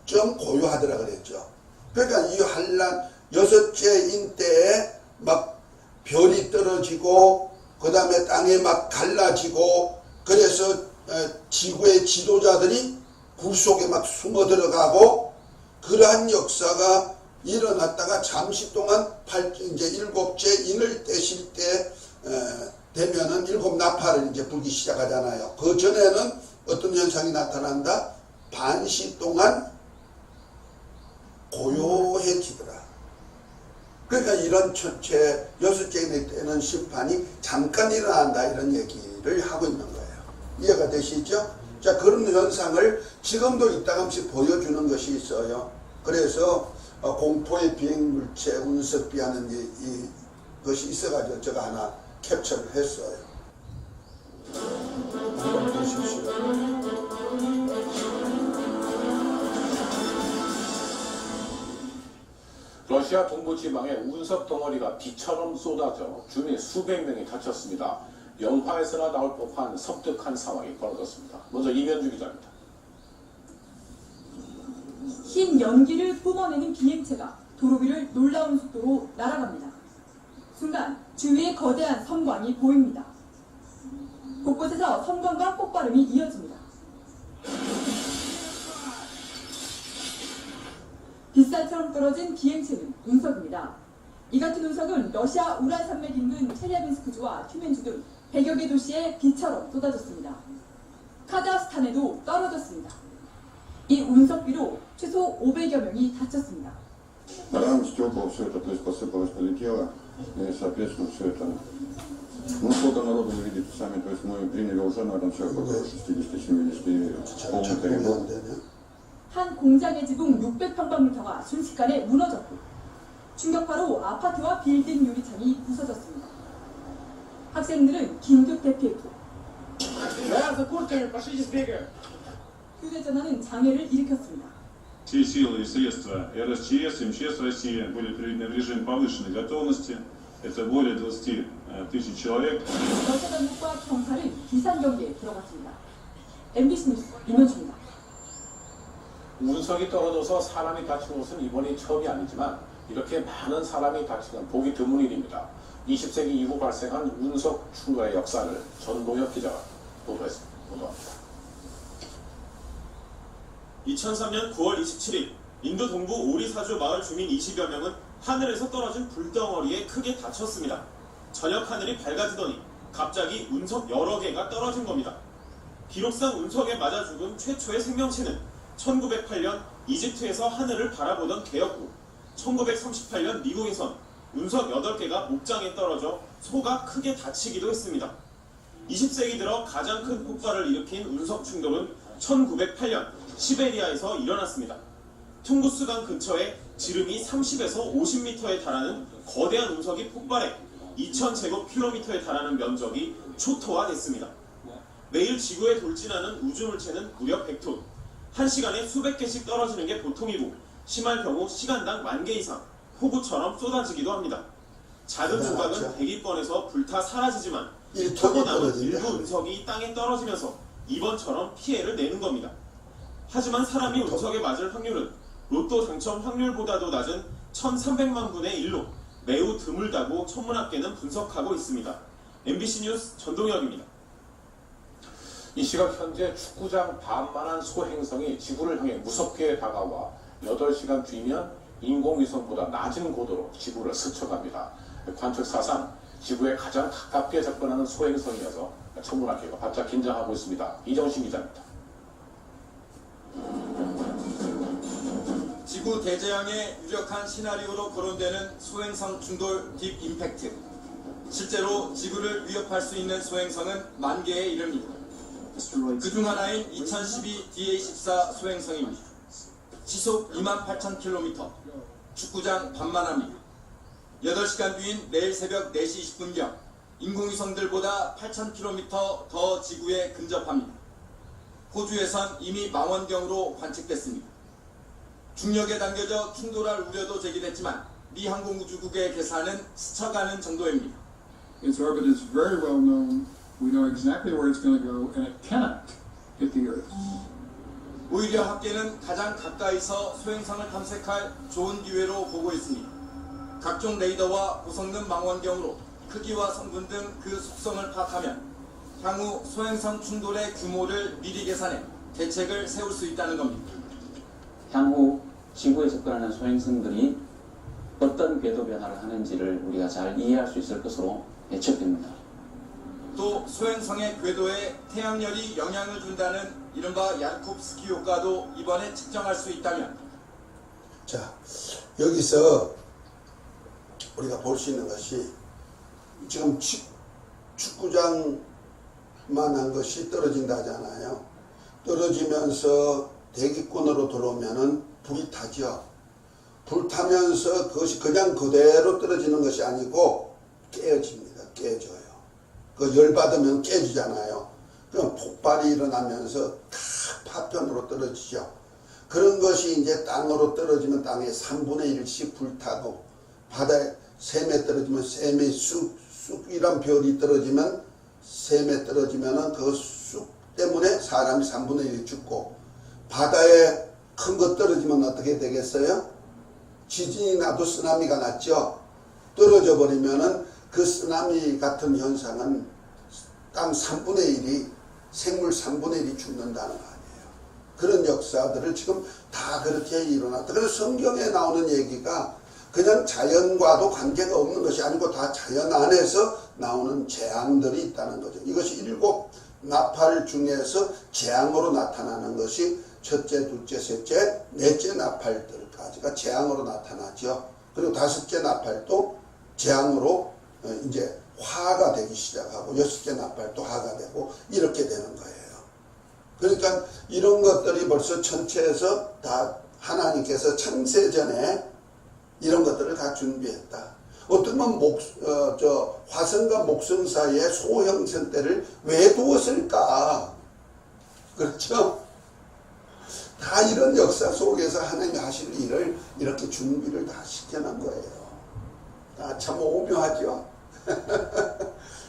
좀 고요하더라 그랬죠. 그러니까 이 한란 여섯째 인 때에 막 별이 떨어지고 그 다음에 땅에 막 갈라지고 그래서 지구의 지도자들이 굴 속에 막 숨어 들어가고 그러한 역사가 일어났다가 잠시 동안 이제 일곱째 인을 떼실 때 되면은 일곱 나팔을 이제 불기 시작하잖아요. 그 전에는 어떤 현상이 나타난다? 반시 동안 고요해지더라. 그러니까 이런 첫째, 여섯째 인을 떼는 심판이 잠깐 일어난다 이런 얘기를 하고 있는 거예요. 이해가 되시죠? 자, 그런 현상을 지금도 이따금씩 보여주는 것이 있어요. 그래서 공포의 비행물체 운석비하는 것이 있어가지고 제가 하나 캡처를 했어요. 한번 보십시오. 러시아 동부지방에 운석 덩어리가 비처럼 쏟아져 주민 수백 명이 다쳤습니다. 영화에서나 나올 법한 섬뜩한 상황이 벌어졌습니다. 먼저 이면주 기자입니다. 흰 연기를 뿜어내는 비행체가 도로 위를 놀라운 속도로 날아갑니다. 순간 주위에 거대한 섬광이 보입니다. 곳곳에서 섬광과 폭발음이 이어집니다. 빗살처럼 떨어진 비행체는 운석입니다. 이 같은 운석은 러시아 우랄 산맥 인근 첼리아빈스크주와 튜멘주 등 100여 개 도시에 비처럼 쏟아졌습니다. 카자흐스탄에도 떨어졌습니다. 이 운석비로 최소 500여 명이 다쳤습니다. Рам, стекол, все это, то есть посыпалось, полетело, и, соответственно, все это. Ну, сколько народу вы видите сами, то есть мы приняли уже на этом человек около 60-70 полных рядов. 한 공장의 지붕 600평방미터가 순식간에 무너졌고 충격파로 아파트와 빌딩 유리창이 부서졌습니다. 학생들은 긴급 대피했고 휴대전화는 장애를 일으켰습니다. Все силы и средства РСЧС, МЧС России были приведены в режим повышенной готовности. Это более 20 тысяч человек. 러시아 당국과 경찰은 비상경계에 들어갔습니다. MBC 뉴스 임현주입니다. 운석이 떨어져서 사람이 다친 것은 이번이 처음이 아니지만 이렇게 많은 사람이 다치는 보기 드문 일입니다. 20세기 이후 발생한 운석 충돌의 역사를 전동혁 기자가 보도합니다. 2003년 9월 27일 인도 동부 오리사주 마을 주민 20여 명은 하늘에서 떨어진 불덩어리에 크게 다쳤습니다. 저녁 하늘이 밝아지더니 갑자기 운석 여러 개가 떨어진 겁니다. 기록상 운석에 맞아 죽은 최초의 생명체는 1908년 이집트에서 하늘을 바라보던 개였고 1938년 미국에선 운석 8개가 목장에 떨어져 소가 크게 다치기도 했습니다. 20세기 들어 가장 큰 폭발을 일으킨 운석 충돌은 1908년 시베리아에서 일어났습니다. 퉁구스강 근처에 지름이 30에서 50m에 달하는 거대한 운석이 폭발해 2000제곱킬로미터에 달하는 면적이 초토화됐습니다. 매일 지구에 돌진하는 우주물체는 무려 100톤, 1시간에 수백 개씩 떨어지는 게 보통이고 심할 경우 시간당 10,000개 이상 폭우처럼 쏟아지기도 합니다. 작은 조각은 대기권에서 불타 사라지지만 크고 남은 일부 운석이 땅에 떨어지면서 이번처럼 피해를 내는 겁니다. 하지만 사람이 운석에 맞을 확률은 로또 당첨 확률보다도 낮은 1300만 분의 1로 매우 드물다고 천문학계는 분석하고 있습니다. MBC 뉴스 전동혁입니다. 이 시각 현재 축구장 반만한 소행성이 지구를 향해 무섭게 다가와 8시간 뒤면 인공위성보다 낮은 고도로 지구를 스쳐갑니다. 관측사상 지구에 가장 가깝게 접근하는 소행성이어서 천문학계가 바짝 긴장하고 있습니다. 이정신 기자입니다. 지구 대재앙의 유력한 시나리오로 거론되는 소행성 충돌 딥 임팩트. 실제로 지구를 위협할 수 있는 소행성은 10,000개에 이릅니다. 그중 하나인 2012 DA14 소행성입니다. 시속 28,000km, 축구장 반만합니다. 8시간 뒤인 내일 새벽 4시 20분경 인공위성들보다 8,000km 더 지구에 근접합니다. 호주에선 이미 망원경으로 관측됐습니다. 중력에 당겨져 충돌할 우려도 제기됐지만 미 항공우주국의 계산은 스쳐가는 정도입니다. Its orbit is very well known. We know exactly where it's going to go, and it cannot hit the Earth. 오히려 학계는 가장 가까이서 소행성을 탐색할 좋은 기회로 보고 있으니 각종 레이더와 고성능 망원경으로 크기와 성분 등 그 속성을 파악하면 향후 소행성 충돌의 규모를 미리 계산해 대책을 세울 수 있다는 겁니다. 향후 지구에 접근하는 소행성들이 어떤 궤도 변화를 하는지를 우리가 잘 이해할 수 있을 것으로 예측됩니다. 또 소행성의 궤도에 태양열이 영향을 준다는 이른바 야르콥스키 효과도 이번에 측정할 수 있다면 자, 여기서 우리가 볼 수 있는 것이 지금 축구장만한 것이 떨어진다 하잖아요. 떨어지면서 대기권으로 들어오면은 불이 타죠. 불 타면서 그것이 그냥 그대로 떨어지는 것이 아니고 깨어집니다. 깨져요. 그 열받으면 깨지잖아요. 그럼 폭발이 일어나면서 다 파편으로 떨어지죠. 그런 것이 이제 땅으로 떨어지면 땅에 3분의 1씩 불타고 바다에 샘에 떨어지면 샘에 쑥이란 별이 떨어지면 샘에 떨어지면은 그 쑥 때문에 사람이 3분의 1이 죽고 바다에 큰 것 떨어지면 어떻게 되겠어요? 지진이 나도 쓰나미가 났죠. 떨어져 버리면은 그 쓰나미 같은 현상은 땅 3분의 1이 생물 3분의 1이 죽는다는 거 아니에요. 그런 역사들을 지금 다 그렇게 일어났다. 그래서 성경에 나오는 얘기가 그냥 자연과도 관계가 없는 것이 아니고 다 자연 안에서 나오는 재앙들이 있다는 거죠. 이것이 7 나팔 중에서 재앙으로 나타나는 것이 첫째, 둘째, 셋째, 넷째 나팔들까지가 재앙으로 나타나죠. 그리고 5째 나팔도 재앙으로 이제 화가 되기 시작하고 6째 나팔도 화가 되고 이렇게 되는 거예요. 그러니까 이런 것들이 벌써 천체에서 다 하나님께서 창세전에 이런 것들을 다 준비했다. 어쩌면 화성과 목성 사이에 소형성 때를 왜 두었을까? 그렇죠? 다 이런 역사 속에서 하나님이 하실 일을 이렇게 준비를 다 시켜놓은 거예요. 참 오묘하죠?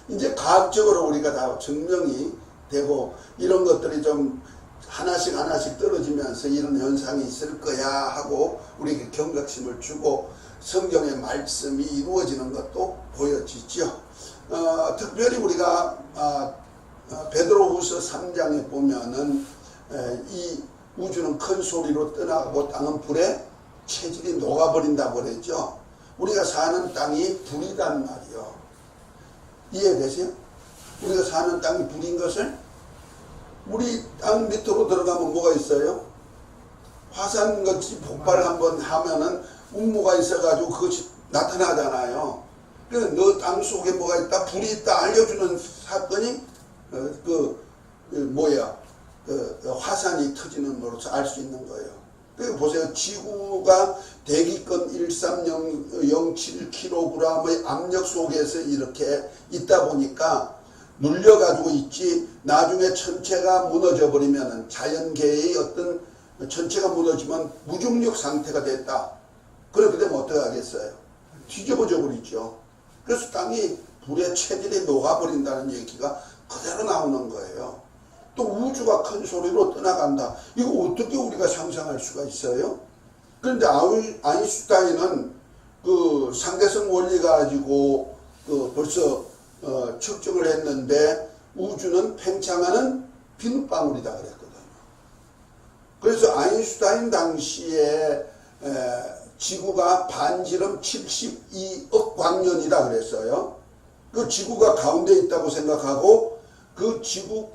이제 과학적으로 우리가 다 증명이 되고 이런 것들이 좀 하나씩 떨어지면서 이런 현상이 있을 거야 하고 우리에게 경각심을 주고 성경의 말씀이 이루어지는 것도 보여지죠. 특별히 우리가 베드로후서 3장에 보면은 이 우주는 큰 소리로 떠나가고 땅은 불에 체질이 녹아버린다고 그랬죠. 우리가 사는 땅이 불이란 말이요. 이해되세요? 우리가 사는 땅이 불인 것을 우리 땅 밑으로 들어가면 뭐가 있어요? 화산같이 폭발을 한번 하면은 음모가 있어가지고 그것이 나타나잖아요. 그래서 너 땅 속에 뭐가 있다, 불이 있다 알려주는 사건이 화산이 터지는 것으로서 알 수 있는 거예요. 그리고 보세요. 지구가 대기권 1307kg의 압력 속에서 이렇게 있다 보니까 눌려가지고 있지, 나중에 천체가 무너져 버리면은 자연계의 어떤 전체가 무너지면 무중력 상태가 됐다. 그렇게 되면 어떻게 하겠어요? 뒤집어져 버리죠. 그래서 땅이 불의 체질이 녹아버린다는 얘기가 그대로 나오는 거예요. 또 우주가 큰 소리로 떠나간다. 이거 어떻게 우리가 상상할 수가 있어요? 그런데 아인슈타인은 그 상대성 원리 가지고 벌써 측정을 했는데 우주는 팽창하는 비눗방울이다 그랬거든요. 그래서 아인슈타인 당시에 지구가 반지름 72억 광년이다 그랬어요. 그 지구가 가운데 있다고 생각하고 그 지구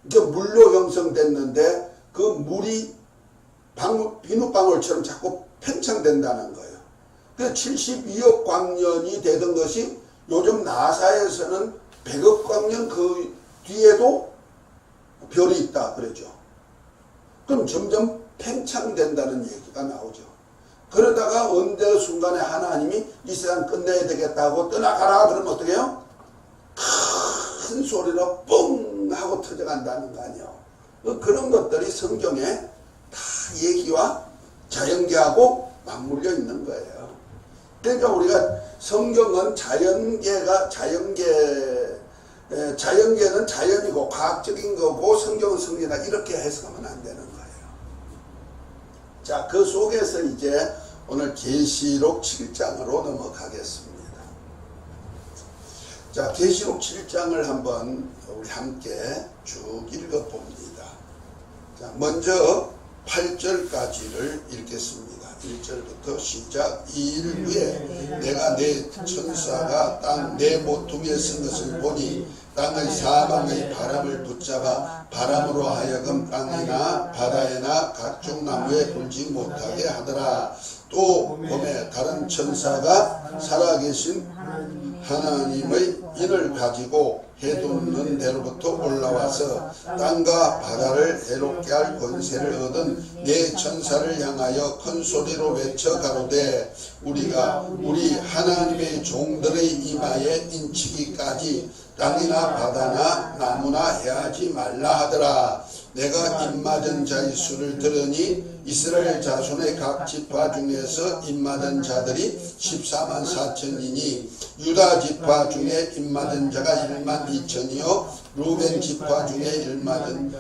이게 물로 형성됐는데 그 물이 비눗방울처럼 자꾸 팽창된다는 거예요. 그래서 72억 광년이 되던 것이 요즘 나사에서는 100억 광년 그 뒤에도 별이 있다 그러죠. 그럼 점점 팽창된다는 얘기가 나오죠. 그러다가 어느 순간에 하나님이 이 세상 끝내야 되겠다고 떠나가라 그러면 어떻게 해요? 큰 소리로 뻥 하고 터져간다는 거 아니에요. 그런 것들이 성경에 다 얘기와 자연계하고 맞물려 있는 거예요. 그러니까 우리가 성경은 자연계는 자연이고 과학적인 거고 성경은 성경이다 이렇게 해석하면 안 되는 거예요. 자, 그 속에서 이제 오늘 계시록 7장으로 넘어가겠습니다. 자, 계시록 7장을 한번 우리 함께 쭉 읽어봅니다. 자, 먼저 8절까지를 읽겠습니다. 1절부터 시작. 이 일 후에 내가 내 천사가 땅 내 모퉁이에 쓴 것을 보니 땅의 사방의 바람을 붙잡아 바람으로 하여금 땅이나 바다에나 각종 나무에 불지 못하게 하더라. 또 봄에 다른 천사가 살아계신 하나님의 인을 가지고 해돋는 데로부터 올라와서 땅과 바다를 해롭게 할 권세를 얻은 네 천사를 향하여 큰 소리로 외쳐 가로되 우리가 우리 하나님의 종들의 이마에 인치기까지 땅이나 바다나 나무나 해하지 말라 하더라. 내가 입맞은 자의 수를 들으니 이스라엘 자손의 각 지파 중에서 입맞은 자들이 14만 4천이니 유다 지파 중에 입맞은 자가 1만 2천이요 루벤 지파 중에 1만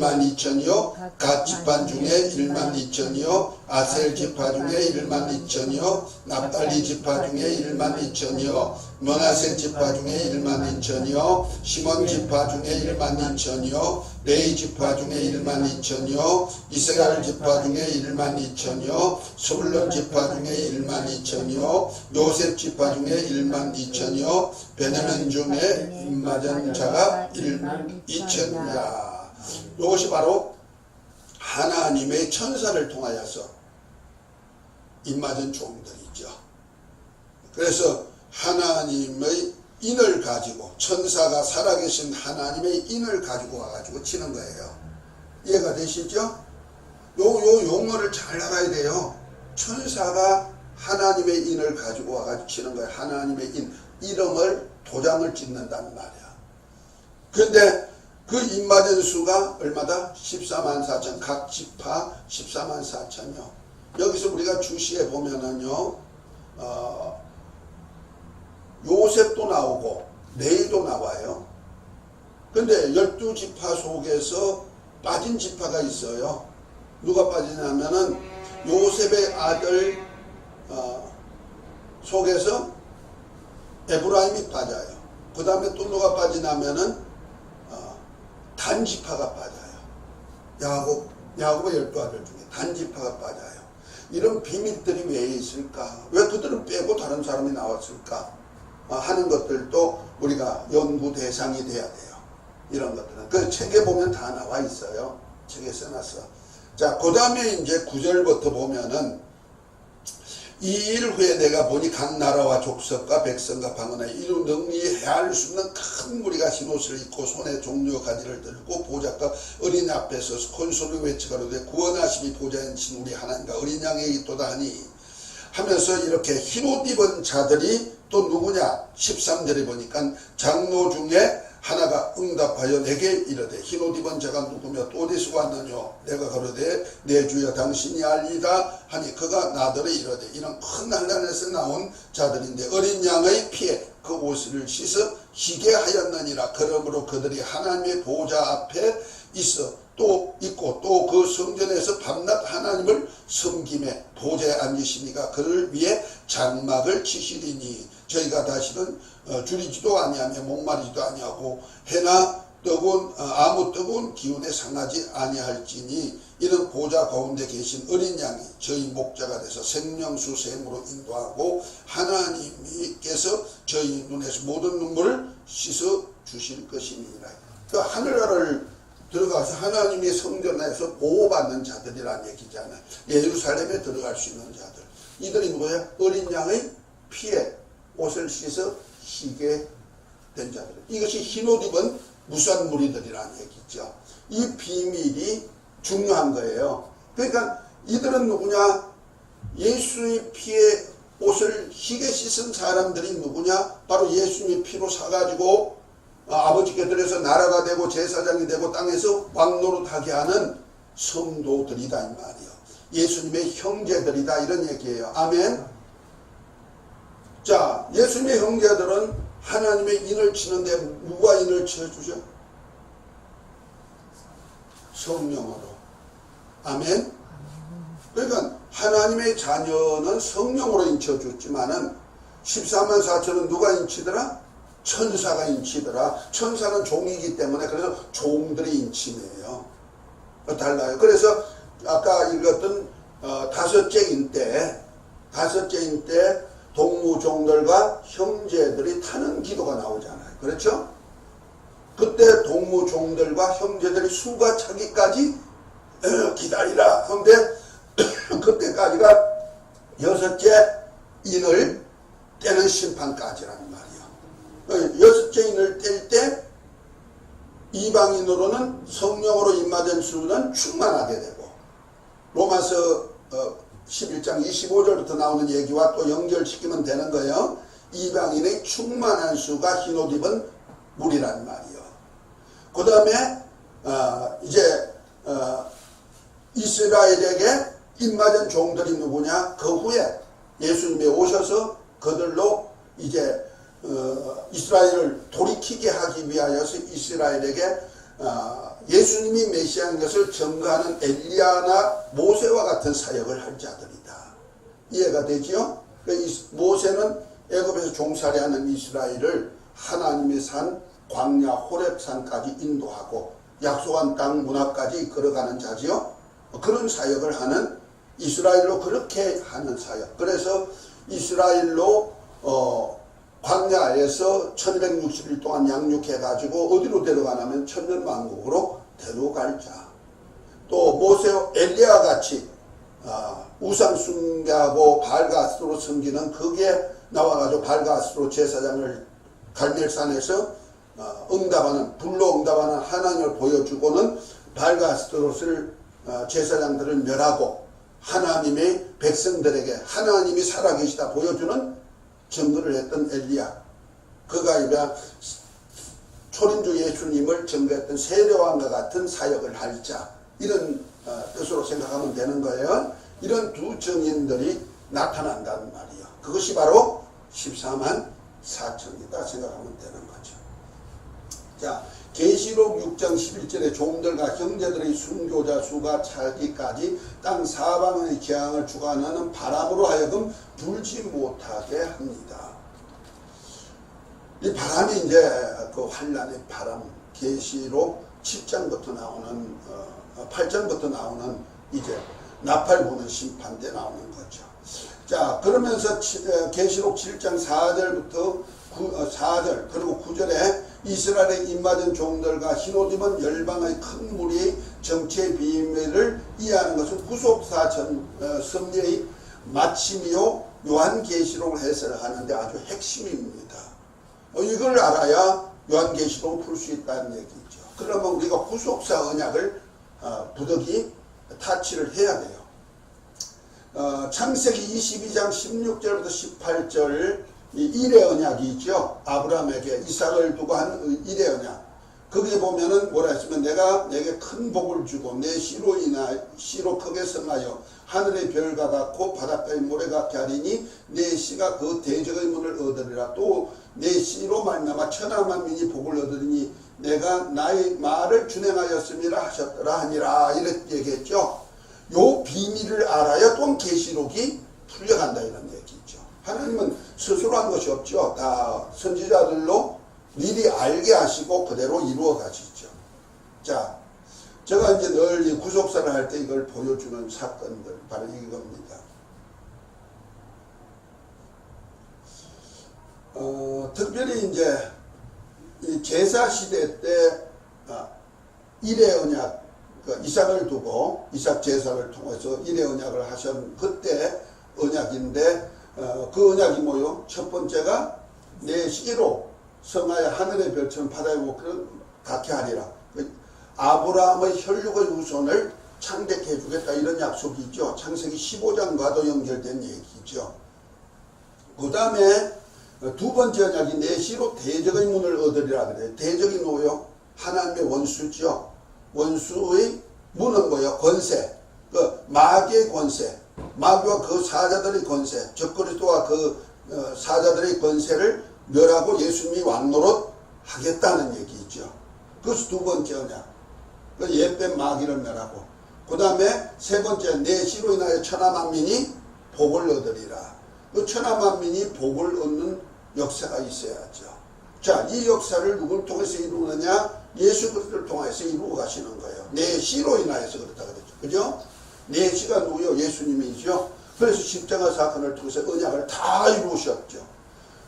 2천이요 갓 지파 중에 1만 2천이요 아셀 지파 중에 1만 2천이요 납달리 지파 중에 1만 2천이요 므낫세 지파 중에 1만 2천이요 시몬 지파 중에 1만 2천이요 레위 지파 중에 1만 2천이요 이스라엘 지파 중에 1만 2천이요 스불론 지파 중에 1만 2천이요 요셉 지파 중에 1만 2천이요 베냐민 중에 입맞은 자가 1만 2천이야. 이것이 바로 하나님의 천사를 통하여서 입맞은 종들이죠. 그래서 하나님의 인을 가지고 천사가 살아계신 하나님의 인을 가지고 와가지고 치는 거예요. 이해가 되시죠? 요 용어를 잘 알아야 돼요. 천사가 하나님의 인을 가지고 와가지고 치는 거예요. 하나님의 인, 이름을 도장을 찍는단 말이야. 그런데 그 입맞은 수가 얼마다? 14만 4천, 각 지파 14만 4천이요. 여기서 우리가 주시에 보면은요, 요셉도 나오고 레위도 나와요. 근데 12지파 속에서 빠진 지파가 있어요. 누가 빠지냐면은 요셉의 아들 속에서 에브라임이 빠져요. 그 다음에 또 누가 빠지냐면은 단 지파가 빠져요. 야곱의 12아들 중에 단 지파가 빠져요. 이런 비밀들이 왜 있을까? 왜 그들은 빼고 다른 사람이 나왔을까? 하는 것들도 우리가 연구 대상이 돼야 돼요. 이런 것들은. 그 책에 보면 다 나와 있어요. 책에 써놨어. 자, 그 다음에 이제 9절부터 보면은 이 일 후에 내가 보니 각 나라와 족속과 백성과 방언에 이루 능히 헤아릴 수 없는 큰 무리가 흰옷을 입고 손에 종려 가지를 들고 보좌과 어린 앞에 서서 큰 소리로 외쳐가로되 구원하심이 보좌에 신 우리 하나님과 어린 양의 있도다 하니 하면서 이렇게 흰옷 입은 자들이 또 누구냐? 13절에 보니까 장로 중에 하나가 응답하여 내게 이르되 흰옷 입은 자가 누구며 또 어디서 왔느냐? 내가 가로되 내 주여 당신이 알리다 하니 그가 나더러 이르되 이런 큰 난란에서 나온 자들인데 어린 양의 피에 그 옷을 씻어 희게 하였느니라. 그러므로 그들이 하나님의 보좌 앞에 있어 또 있고 또 그 성전에서 밤낮 하나님을 섬김에 보좌에 앉으시니까 그를 위해 장막을 치시리니 저희가 다시는 줄이지도 아니하며 목마르지도 아니하고 해나 뜨거운 아무 뜨거운 기운에 상하지 아니할지니 이는 보좌 가운데 계신 어린 양이 저희 목자가 돼서 생명수 샘으로 인도하고 하나님께서 저희 눈에서 모든 눈물을 씻어 주실 것입니다. 그 하늘나라를 들어가서 하나님의 성전에서 보호받는 자들이란 얘기잖아요. 예루살렘에 들어갈 수 있는 자들. 이들이 누구야? 어린 양의 피에 옷을 씻어 희게 된 자들. 이것이 흰옷 입은 무수한 무리들이란 얘기죠. 이 비밀이 중요한 거예요. 그러니까 이들은 누구냐? 예수의 피에 옷을 희게 씻은 사람들이 누구냐? 바로 예수님의 피로 사가지고 아버지께 드려서 나라가 되고 제사장이 되고 땅에서 왕노릇하게 하는 성도들이다 이 말이에요. 예수님의 형제들이다 이런 얘기예요. 아멘. 자, 예수님의 형제들은 하나님의 인을 치는데 누가 인을 치어주죠? 성령으로. 아멘. 그러니까 하나님의 자녀는 성령으로 인쳐줬지만은 14만 4천은 누가 인치더라? 천사가 인치더라. 천사는 종이기 때문에 그래서 종들이 인치네요. 달라요. 그래서 아까 읽었던 다섯째인 때 동무종들과 형제들이 타는 기도가 나오잖아요. 그렇죠? 그때 동무종들과 형제들이 수가 차기까지 기다리라. 그런데 그때까지가 여섯째 인을 떼는 심판까지라는 말이에요. 여섯째 인을 뗄 때 이방인으로는 성령으로 임하된 수는 충만하게 되고, 로마서 11장 25절부터 나오는 얘기와 또 연결시키면 되는 거예요. 이방인의 충만한 수가 흰옷 입은 무리란 말이에요. 그 다음에 이제 이스라엘에게 임맞은 종들이 누구냐? 그 후에 예수님이 오셔서 그들로 이제 이스라엘을 돌이키게 하기 위하여서 이스라엘에게 예수님이 메시아인 것을 증거하는 엘리야나 모세와 같은 사역을 할 자들이다. 이해가 되지요? 모세는 애굽에서 종살이하는 이스라엘을 하나님의 산 광야 호렙산까지 인도하고 약속한 땅 문화까지 걸어가는 자지요. 그런 사역을 하는, 이스라엘로 그렇게 하는 사역. 그래서 이스라엘로 광야에서 1260일 동안 양육해가지고 어디로 데려가냐면 천년왕국으로 데려갈 자. 또 모세 엘리야 같이 우상 숭배하고 발가스로 섬기는, 그게 나와가지고 발가스로 제사장을 갈멜산에서 응답하는, 불로 응답하는 하나님을 보여주고는 발가스롯을 제사장들을 멸하고 하나님의 백성들에게 하나님이 살아계시다 보여주는 증거를 했던 엘리야. 그가 이라 초림주 예수님을 증거했던 세례왕과 같은 사역을 할 자, 이런 뜻으로 생각하면 되는 거예요. 이런 두 증인들이 나타난다는 말이에요. 그것이 바로 14만 4천이다 생각하면 되는 거죠. 자, 계시록 6장 11절에 종들과 형제들의 순교자 수가 차기까지 땅 사방의 재앙을 주관하는 바람으로 하여금 불지 못하게 합니다. 이 바람이 이제 그 환란의 바람, 계시록 7장부터 나오는 8장부터 나오는 이제 나팔 부는 심판 때 나오는 거죠. 자, 그러면서 계시록 7장 4절부터 4절 그리고 9절에 이스라엘에 임맞은 종들과 흰옷 입은 열방의 큰 무리의 정치의 비밀을 이해하는 것은 구속사 섭리의 마침이요 요한계시록을 해설하는데 아주 핵심입니다. 이걸 알아야 요한계시록을 풀 수 있다는 얘기죠. 그러면 우리가 구속사 언약을 부득이 타치를 해야 돼요. 창세기 22장 16절부터 18절 이 일의 언약이 있죠. 아브라함에게 이삭을 두고 한 일의 언약. 거기에 보면은 뭐라 했으면 내가 내게 큰 복을 주고 내 씨로 크게 성하여 하늘의 별과 같고 바닷가의 모래 같게 하리니 내 씨가 그 대적의 문을 얻으리라. 또 내 씨로 말미암아 천하 만민이 복을 얻으리니 내가 나의 말을 준행하였음이라 하셨더라 하니라. 이렇게 얘기했죠. 요 비밀을 알아야 또 계시록이 풀려간다 이런 얘기죠. 하나님은 스스로 한 것이 없죠. 다 선지자들로 미리 알게 하시고 그대로 이루어 가시죠. 자, 제가 이제 늘 이 구속사를 할 때 이걸 보여주는 사건들 바로 이겁니다. 특별히 이제 이 제사 시대 때 일의 언약, 이삭을 두고 이삭 제사를 통해서 일의 언약을 하신 그때 언약인데 그 언약이 뭐요? 첫 번째가 내 씨로 성하여 하늘의 별처럼 바다의 목을 갖게 하리라. 아브라함의 혈육의 후손을 창대케 해주겠다 이런 약속이 있죠. 창세기 15장과도 연결된 얘기죠. 그 다음에 두 번째 언약이 내 씨로 대적의 문을 얻으리라 그래요. 대적이 뭐요? 하나님의 원수죠. 원수의 문은 뭐요? 권세. 그 마귀의 권세. 마귀와 그 사자들의 권세. 적그리스도와 그 사자들의 권세를 멸하고 예수님이 왕노릇 하겠다는 얘기죠. 그것이 두 번째 언약. 그 옛뱀 마귀를 멸하고, 그 다음에 세 번째, 내 씨로 인하여 천하만민이 복을 얻으리라. 그 천하만민이 복을 얻는 역사가 있어야죠. 자, 이 역사를 누구를 통해서 이루느냐? 예수 그리스도를 통해서 이루어 가시는 거예요. 내 씨로 인하여서 그렇다 그랬죠. 그죠? 내 씨가 누구요? 예수님이죠. 그래서 십자가 사건을 통해서 언약을 다 이루셨죠.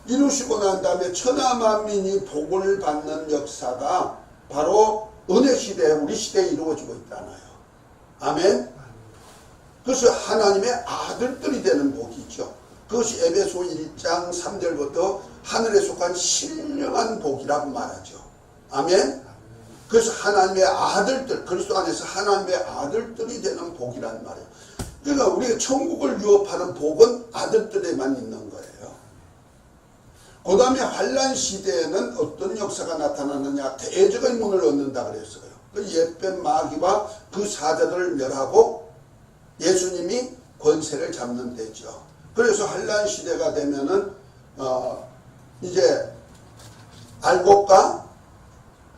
이루시고 난 다음에 천하만민이 복을 받는 역사가 바로 은혜 시대에, 우리 시대에 이루어지고 있잖아요. 아멘. 그래서 하나님의 아들들이 되는 복이죠. 그것이 에베소 1장 3절부터 하늘에 속한 신령한 복이라고 말하죠. 아멘. 그래서 하나님의 아들들, 그리스도 안에서 하나님의 아들들이 되는 복이란 말이에요. 그러니까 우리가 천국을 유업하는 복은 아들들에만 있는 거예요. 그 다음에 환란 시대에는 어떤 역사가 나타나느냐? 대적의 문을 얻는다 그랬어요. 그 옛뱀 마귀와 그 사자들을 멸하고 예수님이 권세를 잡는 데죠. 그래서 환란 시대가 되면은 이제 알곡과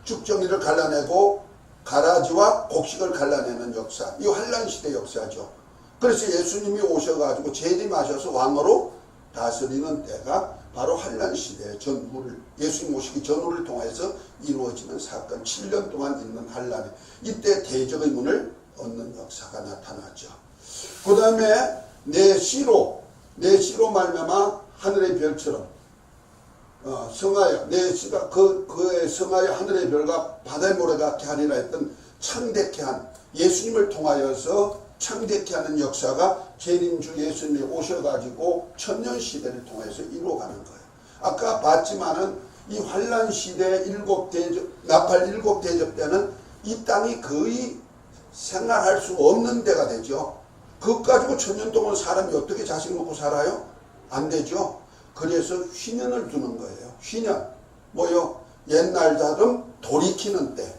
죽정이를 갈라내고 가라지와 곡식을 갈라내는 역사, 이 환란 시대 역사죠. 그래서 예수님이 오셔가지고 재림하셔서 왕으로 다스리는 때가 바로 환란 시대의 전후를, 예수님 오시기 전후를 통해서 이루어지는 사건, 7년 동안 있는 환란에, 이때 대적의 문을 얻는 역사가 나타나죠. 그 다음에 내 씨로 말미암아 하늘의 별처럼 성하여, 내 씨가 그에 성하여 하늘의 별과 바다의 모래 같게 하리라 했던 창대케 한, 예수님을 통하여서 창대케 하는 역사가 재림주 예수님이 오셔가지고 천년시대를 통해서 이루어가는 거예요. 아까 봤지만은 이 환란 시대 나팔 7대접 때는 이 땅이 거의 생활할 수 없는 데가 되죠. 그것 가지고 천년 동안 사람이 어떻게 자식 먹고 살아요? 안 되죠. 그래서 휘년을 두는 거예요. 휘년. 뭐요? 옛날처럼 돌이키는 때.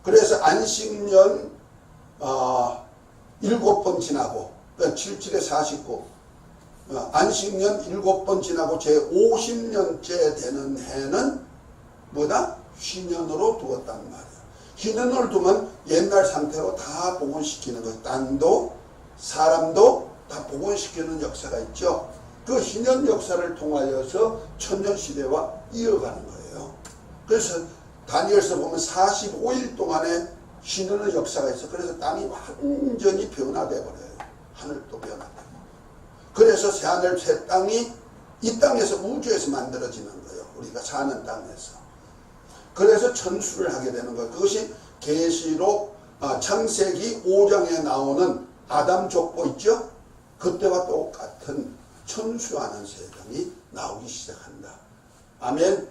그래서 안식년 7번 지나고, 그러니까 77에 49, 안식년 7번 지나고 제 50년째 되는 해는 뭐다? 휘년으로 두었단 말이에요. 휘년을 두면 옛날 상태로 다 복원시키는 거예요. 땅도 사람도 다 복원시키는 역사가 있죠. 그 휘년 역사를 통하여서 천년시대와 이어가는 거예요. 그래서 다니엘서 보면 45일 동안에 휘년의 역사가 있어. 그래서 땅이 완전히 변화돼 버려요. 하늘도 변화되고. 그래서 새하늘 새 땅이 이 땅에서, 우주에서 만들어지는 거예요. 우리가 사는 땅에서. 그래서 천수를 하게 되는 거예요. 그것이 계시록 창세기 5장에 나오는 아담 족보 있죠? 그때와 똑같은 천수하는 세상이 나오기 시작한다. 아멘.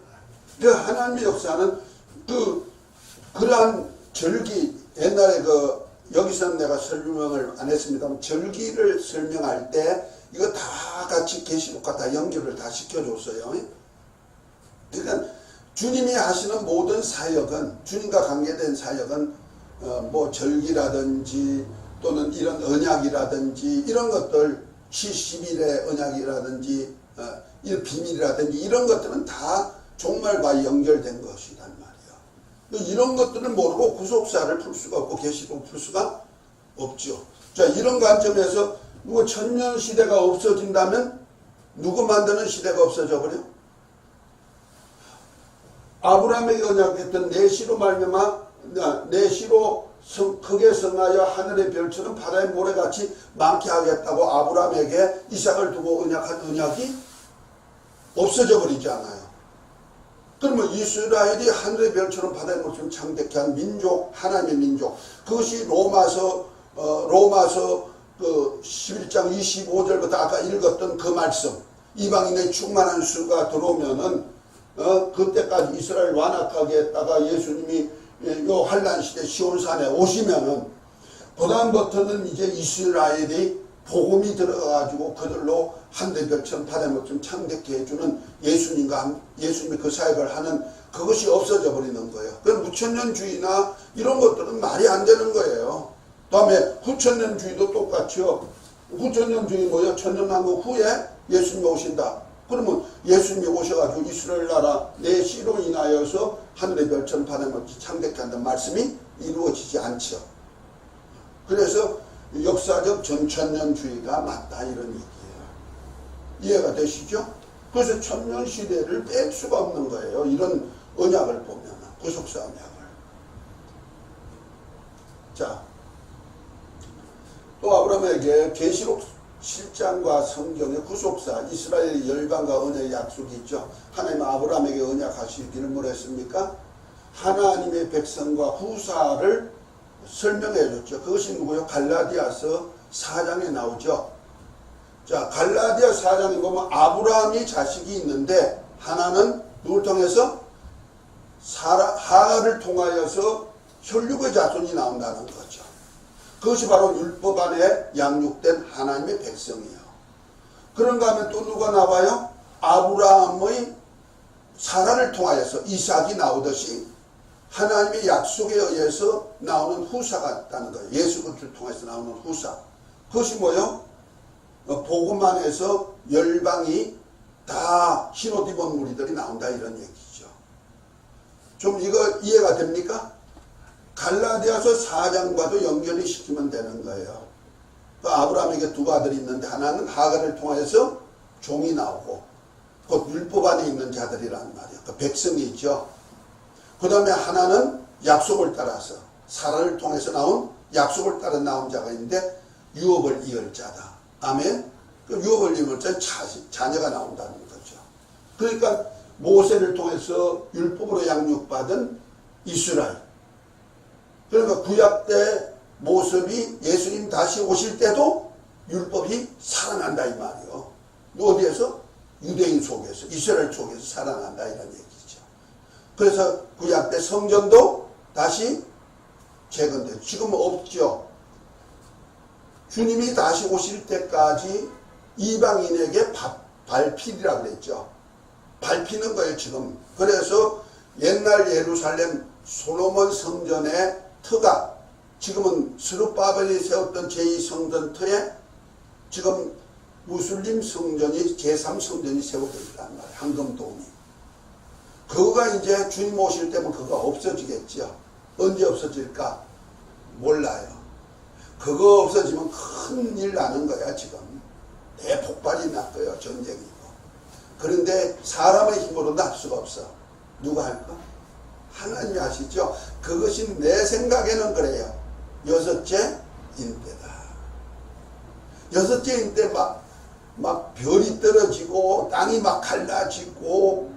그 하나님의 역사는 그러한 절기, 옛날에 여기서는 내가 설명을 안 했습니다만, 절기를 설명할 때 이거 다 같이 계시록과 다 연결을 다 시켜줬어요. 그러니까 주님이 하시는 모든 사역은, 주님과 관계된 사역은 뭐 절기라든지 또는 이런 언약이라든지 이런 것들, 70일의 언약이라든지 이 비밀이라든지 이런 것들은 다 종말과 연결된 것이란 말이에요. 이런 것들을 모르고 구속사를 풀 수가 없고 계시록 풀 수가 없죠. 자, 이런 관점에서 누구 천년 시대가 없어진다면 누구 만드는 시대가 없어져 버려? 아브라함에게 언약했던 내 씨로 말미암아, 내 씨로 크게 성하여 하늘의 별처럼 바다의 모래같이 많게 하겠다고 아브라함에게 이삭을 두고 언약한 언약이 없어져 버리지 않아요. 그러면 이스라엘이 하늘의 별처럼 바다의 모래처럼 창대케 한 민족, 하나님의 민족, 그것이 로마서 11장 25절부터 아까 읽었던 그 말씀, 이방인의 충만한 수가 들어오면은 그때까지 이스라엘 완악하게 했다가 예수님이 요 환란 시대 시온산에 오시면은 그 다음부터는 이제 이스라엘이 복음이 들어가가지고 그들로 한대별처럼 바다모처럼 창대케 해주는 예수님이 그 사역을 하는 그것이 없어져 버리는 거예요. 그럼 무천년주의나 이런 것들은 말이 안 되는 거예요. 다음에 후천년주의도 똑같죠. 후천년 중에 뭐예요? 천년왕국 후에 예수님이 오신다. 그러면 예수님이 오셔가지고 이스라엘 나라 내 씨로 인하여서 하늘의 별처럼 바다의 모습 창대케 한다는 말씀이 이루어지지 않죠. 그래서 역사적 전천년주의가 맞다 이런 얘기예요. 이해가 되시죠? 그래서 천년시대를 뺄 수가 없는 거예요. 이런 언약을 보면 구속사 언약을. 자, 또 아브라함에게 계시록 7장과 성경의 구속사 이스라엘 열방과 언약의 약속이 있죠. 하나님은 아브라함에게 언약하시기를 뭘 했습니까? 하나님의 백성과 후사를 설명해 줬죠. 그것이 누구요? 갈라디아서 4장에 나오죠. 자, 갈라디아 4장에 보면 아브라함이 자식이 있는데 하나는 누굴 통해서? 하가를 통하여서 혈육의 자손이 나온다는 거죠. 그것이 바로 율법 안에 양육된 하나님의 백성이에요. 그런가 하면 또 누가 나와요? 아브라함의 사라를 통하여서 이삭이 나오듯이 하나님의 약속에 의해서 나오는 후사가 있다는 거예요. 예수 그리스도를 통해서 나오는 후사. 그것이 뭐예요? 복음 안에서 열방이 다 흰옷 입은 무리들이 나온다 이런 얘기죠. 좀 이거 이해가 됩니까? 갈라디아서 4장과도 연결이 시키면 되는 거예요. 아브라함에게 두 아들이 있는데 하나는 하가를 통해서 종이 나오고 곧 율법 안에 있는 자들이란 말이에요. 그 백성이 있죠. 그 다음에 하나는 약속을 따라서 사라를 통해서 나온 약속을 따라 나온 자가 있는데 유업을 이을 자다. 아멘. 그 유업을 이을 자 자녀가 나온다는 거죠. 그러니까 모세를 통해서 율법으로 양육받은 이스라엘. 그러니까 구약 때 모습이 예수님 다시 오실 때도 율법이 살아난다 이 말이요. 어디에서? 유대인 속에서, 이스라엘 속에서 살아난다 이런 얘기죠. 그래서 구약 때 성전도 다시 재건돼요. 지금은 없죠. 주님이 다시 오실 때까지 이방인에게 밟히리라 그랬죠. 밟히는 거예요 지금. 그래서 옛날 예루살렘 솔로몬 성전의 터가 지금은 스룹바벨이 세웠던 제2성전 터에 지금 무슬림 성전이 제3성전이 세워져 있단 말이에요. 황금돔이. 그거가 이제 주님 오실 때면 그거 없어지겠죠. 언제 없어질까? 몰라요. 그거 없어지면 큰일 나는 거야 지금. 대폭발이 났어요. 전쟁이고. 그런데 사람의 힘으로는 할 수가 없어. 누가 할까? 하나님이 하시죠. 그것이 내 생각에는 그래요. 여섯째 인대다. 여섯째 인대 막 별이 떨어지고 땅이 막 갈라지고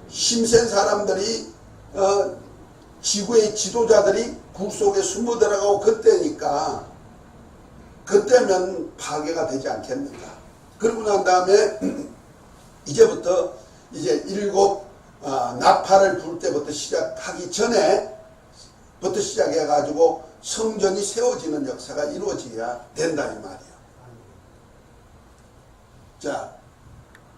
힘센 사람들이 지구의 지도자들이 굴 속에 숨어 들어가고 그때니까 그때면 파괴가 되지 않겠는가. 그러고 난 다음에 이제부터 이제 나팔을 불 때부터 시작하기 전에부터 시작해가지고 성전이 세워지는 역사가 이루어져야 된다 이 말이에요. 자,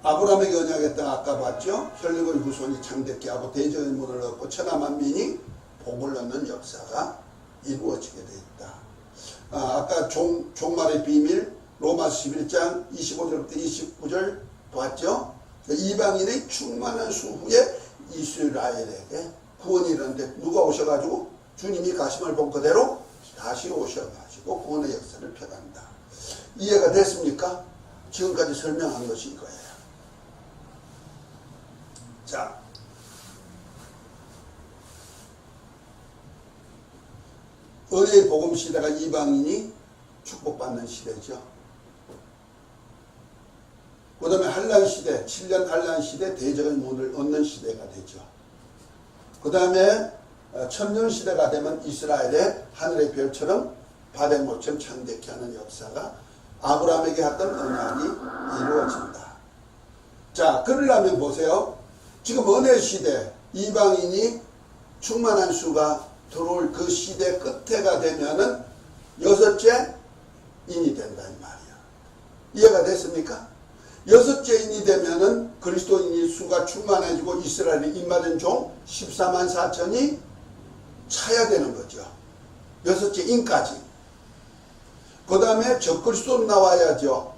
아브라함에게 언약했던 아까 봤죠? 혈육의 후손이 창대케 하고 대적의 문을 얻고 천하만민이 복을 얻는 역사가 이루어지게 돼 있다. 아까 종말의 비밀 로마서 11장 25절부터 29절 봤죠? 이방인의 충만한 수후에 이스라엘에게 구원이 이르는데 누가 오셔가지고 주님이 가심을 본 그대로 다시 오셔가지고 구원의 역사를 펴간다. 이해가 됐습니까? 지금까지 설명한 것이 이거예요. 자, 은혜의 복음 시대가 이방인이 축복받는 시대죠. 그 다음에 한란 시대, 7년 한란 시대 대적의 문을 얻는 시대가 되죠. 그 다음에 천년 시대가 되면 이스라엘의 하늘의 별처럼 바다의 모처럼 창대케 하는 역사가 아브라함에게 했던 언약이 이루어진다. 자, 그러려면 보세요. 지금 은혜 시대, 이방인이 충만한 수가 들어올 그 시대 끝에가 되면은 여섯째 인이 된다 이 말이야. 이해가 됐습니까? 여섯째 인이 되면은 그리스도인의 수가 충만해지고 이스라엘에 입맞은 종 14만 4천이 차야 되는 거죠. 여섯째 인까지. 그 다음에 적그리스도 나와야죠.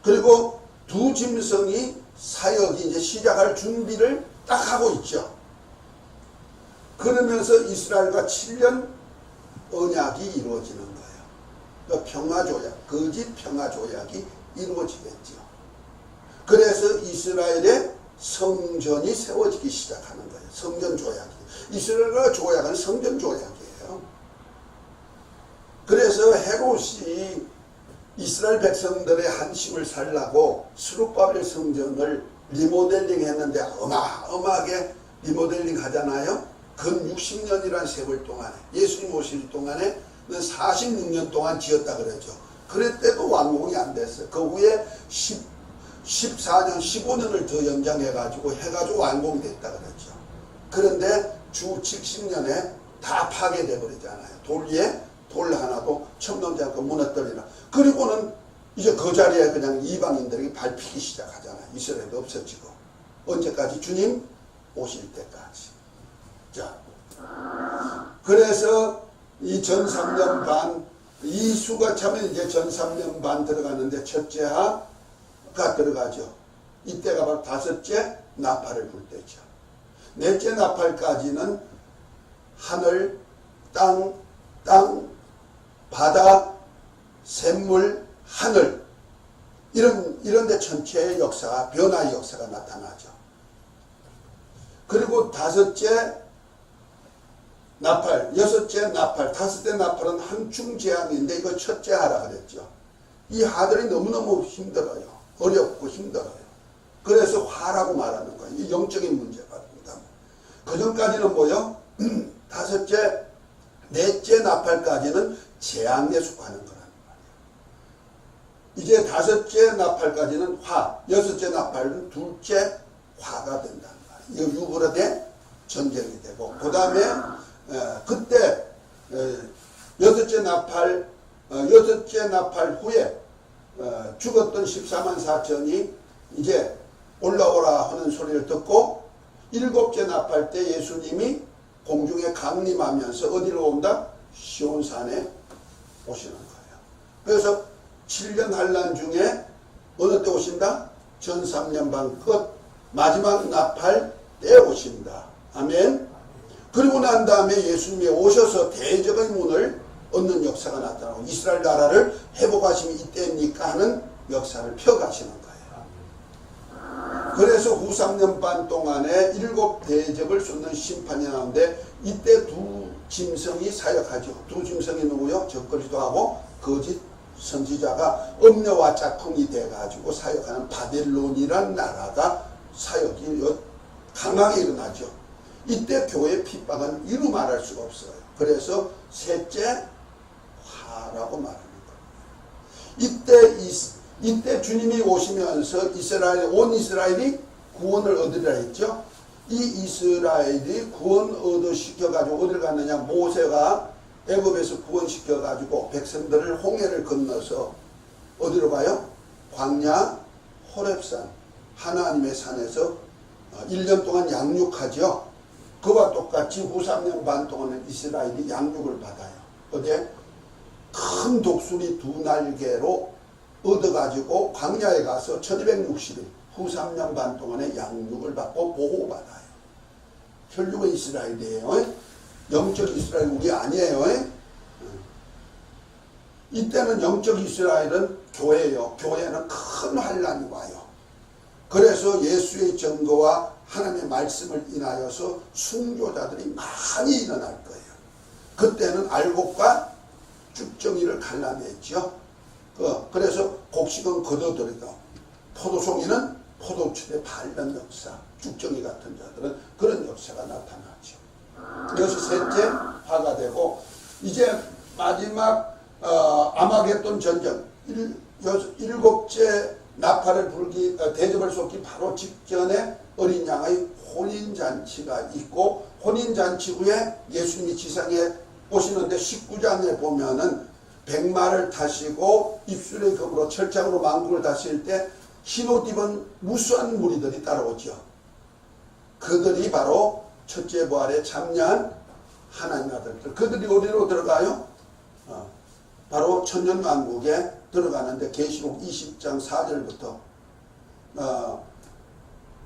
그리고 두 짐승이 사역이 이제 시작할 준비를 딱 하고 있죠. 그러면서 이스라엘과 7년 언약이 이루어지는 거예요. 그러니까 평화조약, 거짓 평화조약이 이루어지겠죠. 그래서 이스라엘의 성전이 세워지기 시작하는 거예요. 성전조약이. 이스라엘과 조약은 성전조약이에요. 그래서 헤롯이 이스라엘 백성들의 한심을 살라고 스룹바벨 성전을 리모델링 했는데 어마어마하게 리모델링 하잖아요. 근 60년이라는 세월 동안에, 예수님 오실 동안에 46년 동안 지었다 그러죠. 그랬대도 완공이 안 됐어요. 그 후에 14년, 15년을 더 연장해가지고 해가지고 완공됐다 그랬죠. 그런데 주 70년에 다 파괴돼 버리잖아요. 돌 위에 돌 하나도 첨놓지 않고 무너뜨리라. 그리고는 이제 그 자리에 그냥 이방인들이 밟히기 시작하잖아요. 이스라엘도 없어지고. 언제까지? 주님 오실 때까지. 자, 그래서 이 전 3년 반, 이 수가 차면 이제 전 3년 반 들어가는데 첫째 하가 들어가죠. 이때가 바로 다섯째 나팔을 불 때죠. 넷째 나팔까지는 하늘, 땅, 바다, 샘물, 하늘 이런 데 전체의 역사가, 변화의 역사가 나타나죠. 그리고 다섯째 나팔, 여섯째 나팔, 다섯째 나팔은 한충재앙인데 이거 첫째 하라 그랬죠. 이 하들이 너무너무 힘들어요. 어렵고 힘들어요. 그래서 화라고 말하는 거예요. 이 영적인 문제가 됩니다. 그 전까지는 뭐요? 다섯째, 넷째 나팔까지는 재앙에 속하는 거라는 말이에요. 이제 다섯째 나팔까지는 화, 여섯째 나팔은 둘째 화가 된다는 말이에요. 이거 유브라데 전쟁이 되고, 그 다음에 그때 여섯째 나팔 후에 죽었던 14만 4천이 이제 올라오라 하는 소리를 듣고 일곱째 나팔 때 예수님이 공중에 강림하면서 어디로 온다? 시온산에 오시는 거예요. 그래서 7년 환란 중에 어느 때 오신다? 전 3년 반 끝 마지막 나팔 때 오신다. 아멘. 그리고 난 다음에 예수님이 오셔서 대적의 문을 얻는 역사가 나타나고 이스라엘 나라를 회복하심이 이때입니까 하는 역사를 펴가시는 거예요. 그래서 후 3년 반 동안에 7 대적을 쏟는 심판이 나오는데 이때 두 짐승이 사역하죠. 두 짐승이 누구요? 적그리스도하고 거짓 선지자가 음녀와 짝꿍이 돼가지고 사역하는 바벨론이란 나라가 사역이 강하게 일어나죠. 이때 교회 핍박은 이루 말할 수가 없어요. 그래서 셋째 화라고 말하는 거예요. 이때 주님이 오시면서 온 이스라엘이 구원을 얻으리라 했죠. 이 이스라엘이 구원 얻어시켜가지고 어딜 갔느냐? 모세가 애굽에서 구원시켜가지고 백성들을 홍해를 건너서 어디로 가요? 광야 호렙산 하나님의 산에서 1년 동안 양육하죠. 그와 똑같이 후 3년 반 동안은 이스라엘이 양육을 받아요. 어디에? 큰 독수리 2날개로 얻어가지고 광야에 가서 1260일 후 3년 반 동안에 양육을 받고 보호받아요. 혈육의 이스라엘이에요. 영적 이스라엘국이 아니에요. 이때는 영적 이스라엘은 교회예요. 교회는 큰 환란이 와요. 그래서 예수의 증거와 하나님의 말씀을 인하여서 순교자들이 많이 일어날 거예요. 그때는 알곡과 쭉정이를 갈라냈죠. 그래서 곡식은 걷어들이고 포도송이는 포도즙에 바르는 역사, 쭉정이 같은 자들은 그런 역사가 나타나죠. 그래서 셋째 화가 되고 이제 마지막 아마겟돈 전쟁 7째 나팔을 불기 대접을 쏟기 바로 직전에 어린 양의 혼인잔치가 있고 혼인잔치 후에 예수님이 지상에 오시는데 19장에 보면은 백마를 타시고 입술의 검으로 철장으로 만국을 다스릴 때 흰옷 입은 무수한 무리들이 따라오죠. 그들이 바로 첫째 부활에 참여한 하나님 아들들. 그들이 어디로 들어가요? 바로 천년왕국에 들어가는데 계시록 20장 4절부터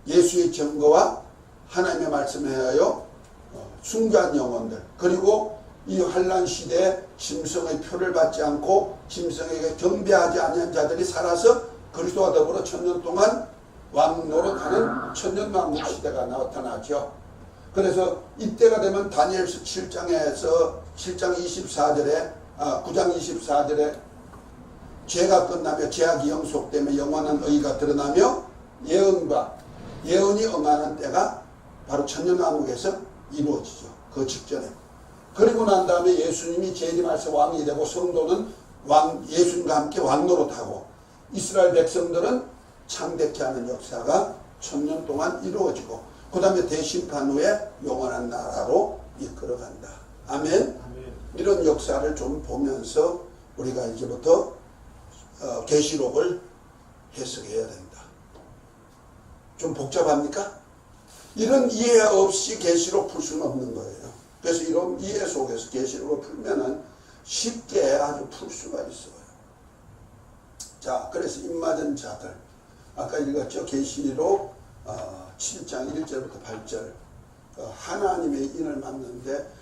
예수의 증거와 하나님의 말씀에 하여 순교한 영혼들, 그리고 이 환란 시대에 짐승의 표를 받지 않고 짐승에게 경배하지 아니한 자들이 살아서 그리스도와 더불어 천년 동안 왕노릇하는 천년왕국 시대가 나타나죠. 그래서 이때가 되면 다니엘서 7장에서 7장 24절에 9장 24절에 죄가 끝나며 죄악이 영속되며 영원한 의가 드러나며 예언이 응하는 때가 바로 천년왕국에서 이루어지죠. 그 직전에. 그리고 난 다음에 예수님이 재림하셔서 왕이 되고 성도는 예수님과 함께 왕노릇하고 이스라엘 백성들은 창대케 하는 역사가 천년 동안 이루어지고 그 다음에 대심판 후에 영원한 나라로 이끌어간다. 아멘. 이런 역사를 좀 보면서 우리가 이제부터 계시록을 해석해야 된다. 좀 복잡합니까? 이런 이해 없이 계시록 풀 수는 없는 거예요. 그래서 이런 이해 속에서 계시록을 풀면은 쉽게 아주 풀 수가 있어요. 자, 그래서 입맞은 자들 아까 읽었죠. 계시록 7장 1절부터 8절 하나님의 인을 맞는데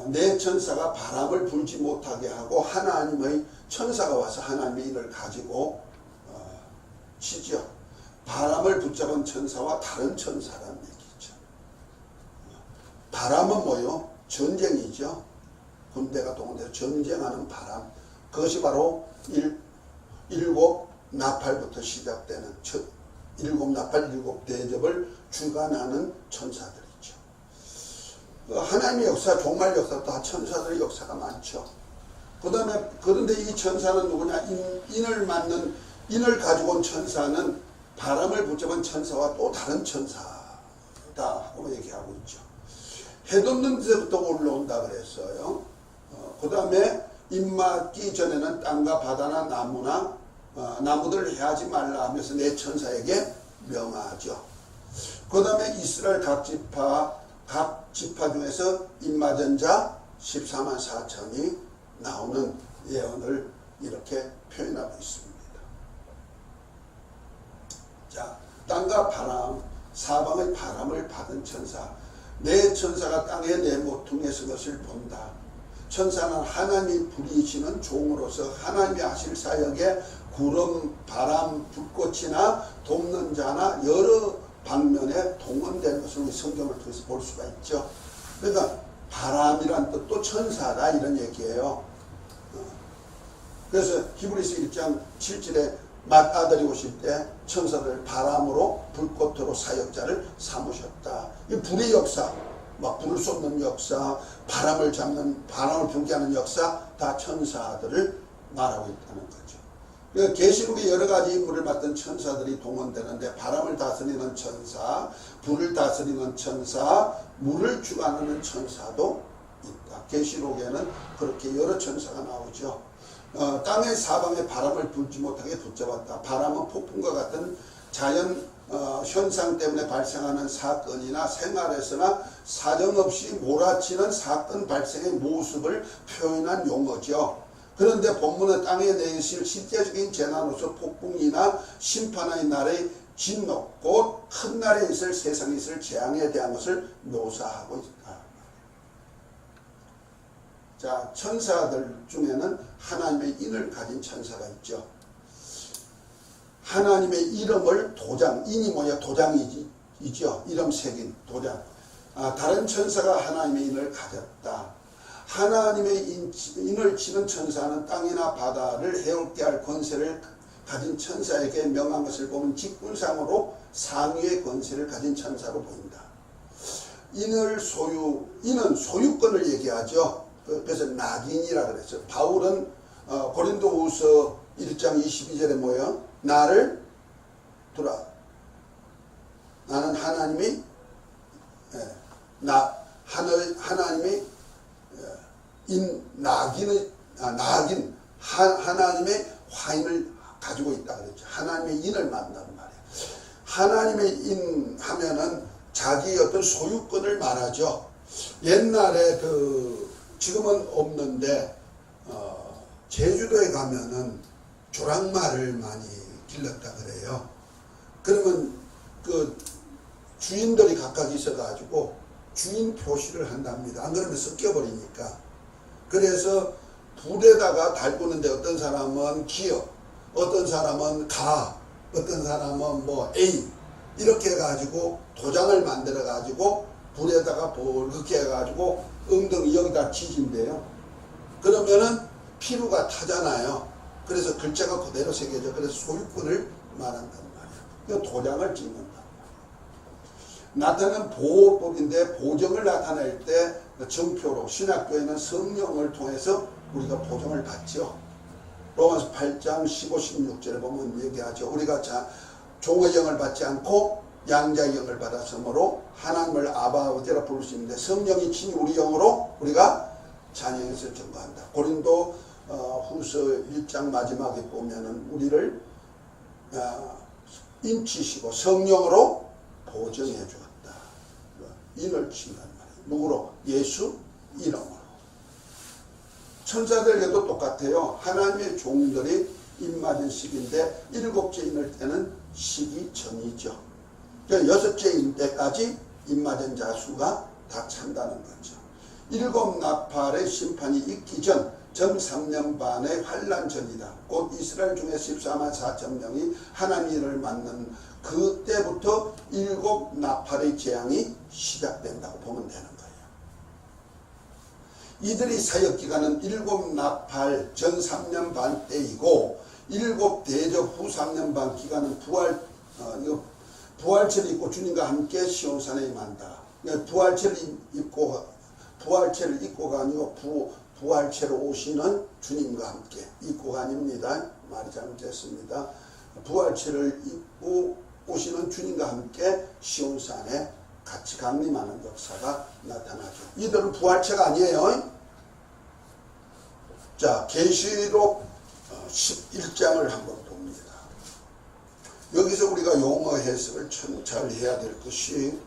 내 천사가 바람을 불지 못하게 하고 하나님의 천사가 와서 하나님의 인을 가지고 치죠. 바람을 붙잡은 천사와 다른 천사라는 얘기죠. 바람은 뭐요? 전쟁이죠. 군대가 동원돼서 전쟁하는 바람. 그것이 바로 일곱 나팔부터 시작되는 일곱 나팔, 일곱 대접을 주관하는 천사들이죠. 하나님의 역사, 종말 역사 다 천사들의 역사가 많죠. 그런데 이 천사는 누구냐? 인을 맞는, 인을 가지고 온 천사는 바람을 붙잡은 천사와 또 다른 천사다 하고 얘기하고 있죠. 해 돋는 데서부터 올라온다 그랬어요. 그 다음에 입맞기 전에는 땅과 바다나 나무들을 해하지 말라 하면서 내 천사에게 명하죠. 그 다음에 이스라엘 각 지파 중에서 입맞은 자 14만 4천이 나오는 예언을 이렇게 표현하고 있습니다. 자, 땅과 바람, 사방의 바람을 받은 천사. 내 천사가 땅에 내 모퉁이에 서 것을 본다. 천사는 하나님이 부리시는 종으로서 하나님이 하실 사역에 구름, 바람, 불꽃이나 돕는 자나 여러 방면에 동원된 것을 우리 성경을 통해서 볼 수가 있죠. 그러니까 바람이란 뜻도 천사다 이런 얘기예요. 그래서 히브리서 1장 7절에 맏아들이 오실 때 천사들 바람으로 불꽃으로 사역자를 삼으셨다. 이 불의 역사, 막 불을 쏟는 역사, 바람을 불게 하는 역사 다 천사들을 말하고 있다는 거죠. 계시록에 여러 가지 임무를 맡은 천사들이 동원되는데 바람을 다스리는 천사, 불을 다스리는 천사, 물을 주관하는 천사도 있다. 계시록에는 그렇게 여러 천사가 나오죠. 땅의 사방에 바람을 불지 못하게 붙잡았다. 바람은 폭풍과 같은 자연 현상 때문에 발생하는 사건이나 생활에서나 사정없이 몰아치는 사건 발생의 모습을 표현한 용어죠. 그런데 본문은 땅에 내리실 실제적인 재난으로서 폭풍이나 심판의 날의 진노, 곧 큰 날에 있을 세상에 있을 재앙에 대한 것을 묘사하고 있다. 자, 천사들 중에는 하나님의 인을 가진 천사가 있죠. 하나님의 이름을 도장, 인이 뭐냐? 도장이죠. 이름 새긴 도장. 다른 천사가 하나님의 인을 가졌다. 하나님의 인을 치는 천사는 땅이나 바다를 해롭게 할 권세를 가진 천사에게 명한 것을 보면 직분상으로 상위의 권세를 가진 천사로 보인다. 인은 소유권을 얘기하죠. 그래서 낙인이라 그랬어요. 바울은 고린도후서 1장 22절에 뭐예요? 나는 하나님이 하나님의 하나님의 화인을 가지고 있다 그랬죠. 하나님의 인을 만난단 말이에요. 하나님의 인 하면은 자기의 어떤 소유권을 말하죠. 옛날에 지금은 없는데 제주도에 가면은 조랑말을 많이 길렀다 그래요. 그러면 그 주인들이 각각 있어가지고 주인 표시를 한답니다. 안 그러면 섞여버리니까. 그래서 불에다가 달구는데 어떤 사람은 기어, 어떤 사람은 가, 어떤 사람은 뭐 A 이렇게 해가지고 도장을 만들어가지고 불에다가 그렇게 해가지고 엉덩이 여기다 지진대요. 그러면은 피루가 타잖아요. 그래서 글자가 그대로 새겨져. 그래서 소유권을 말한단 말이에요. 도장을 찍는다. 나타는 보호법인데 보정을 나타낼 때 정표로 신학교에는 성령을 통해서 우리가 보정을 받죠. 로마서 8장 15, 16절에 보면 얘기하죠. 우리가 종의 영을 받지 않고 양자의 영을 받았으므로 하나님을 아바 아버지라 부를 수 있는데 성령이 친히 우리 영으로 우리가 자녀에서 증거한다. 고린도 후서 1장 마지막에 보면은 우리를 인치시고 성령으로 보정해 주었다. 인을 친단 말이에요. 누구로? 예수 이름으로. 천사들에게도 똑같아요. 하나님의 종들이 입맞은 시기인데 일곱째 인을 때는 시기 전이죠. 그러니까 여섯째 인 때까지 입맞은 자 수가 다 찬다는 거죠. 일곱 나팔의 심판이 있기 전 3년 반의 환란 전이다. 곧 이스라엘 중에 14만 4천 명이 하나님을 만난 그때부터 일곱 나팔의 재앙이 시작된다고 보면 되는 거예요. 이들이 사역 기간은 일곱 나팔 전 3년 반 때이고 일곱 대접 후 3년 반 기간은 부활체를 입고 주님과 함께 시온산에 임한다. 그러니까 부활체를 입고가 아니고 부활체로 오시는 주님과 함께 입고가 아닙니다. 말이 잘못됐습니다. 부활체를 입고 오시는 주님과 함께 시온산에 같이 강림하는 역사가 나타나죠. 이들은 부활체가 아니에요. 자, 계시록 11장을 한번 봅니다. 여기서 우리가 용어 해석을 참 잘 해야 될 것이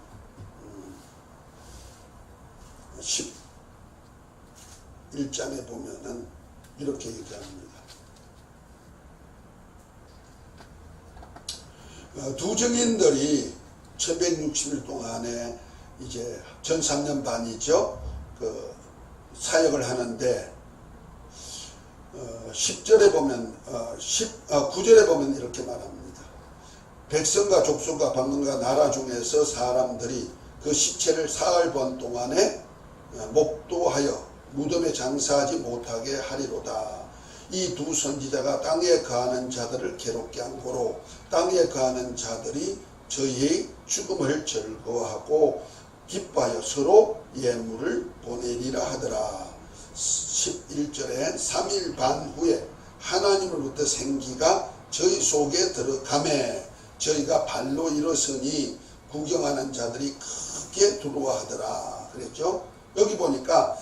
11장에 보면은 이렇게 얘기합니다. 두 증인들이 1160일 동안에 이제 전 3년 반이죠. 그 사역을 하는데 10절에 보면 9절에 보면 이렇게 말합니다. 백성과 족속과 방언과 나라 중에서 사람들이 그 시체를 사흘 번 동안에 목도하여 무덤에 장사하지 못하게 하리로다. 이 두 선지자가 땅에 거하는 자들을 괴롭게 한 고로 땅에 거하는 자들이 저희의 죽음을 즐거워하고 기뻐하여 서로 예물을 보내리라 하더라. 11절에 3일 반 후에 하나님으로부터 생기가 저희 속에 들어가매 저희가 발로 일어서니 구경하는 자들이 크게 두려워하더라. 그랬죠? 여기 보니까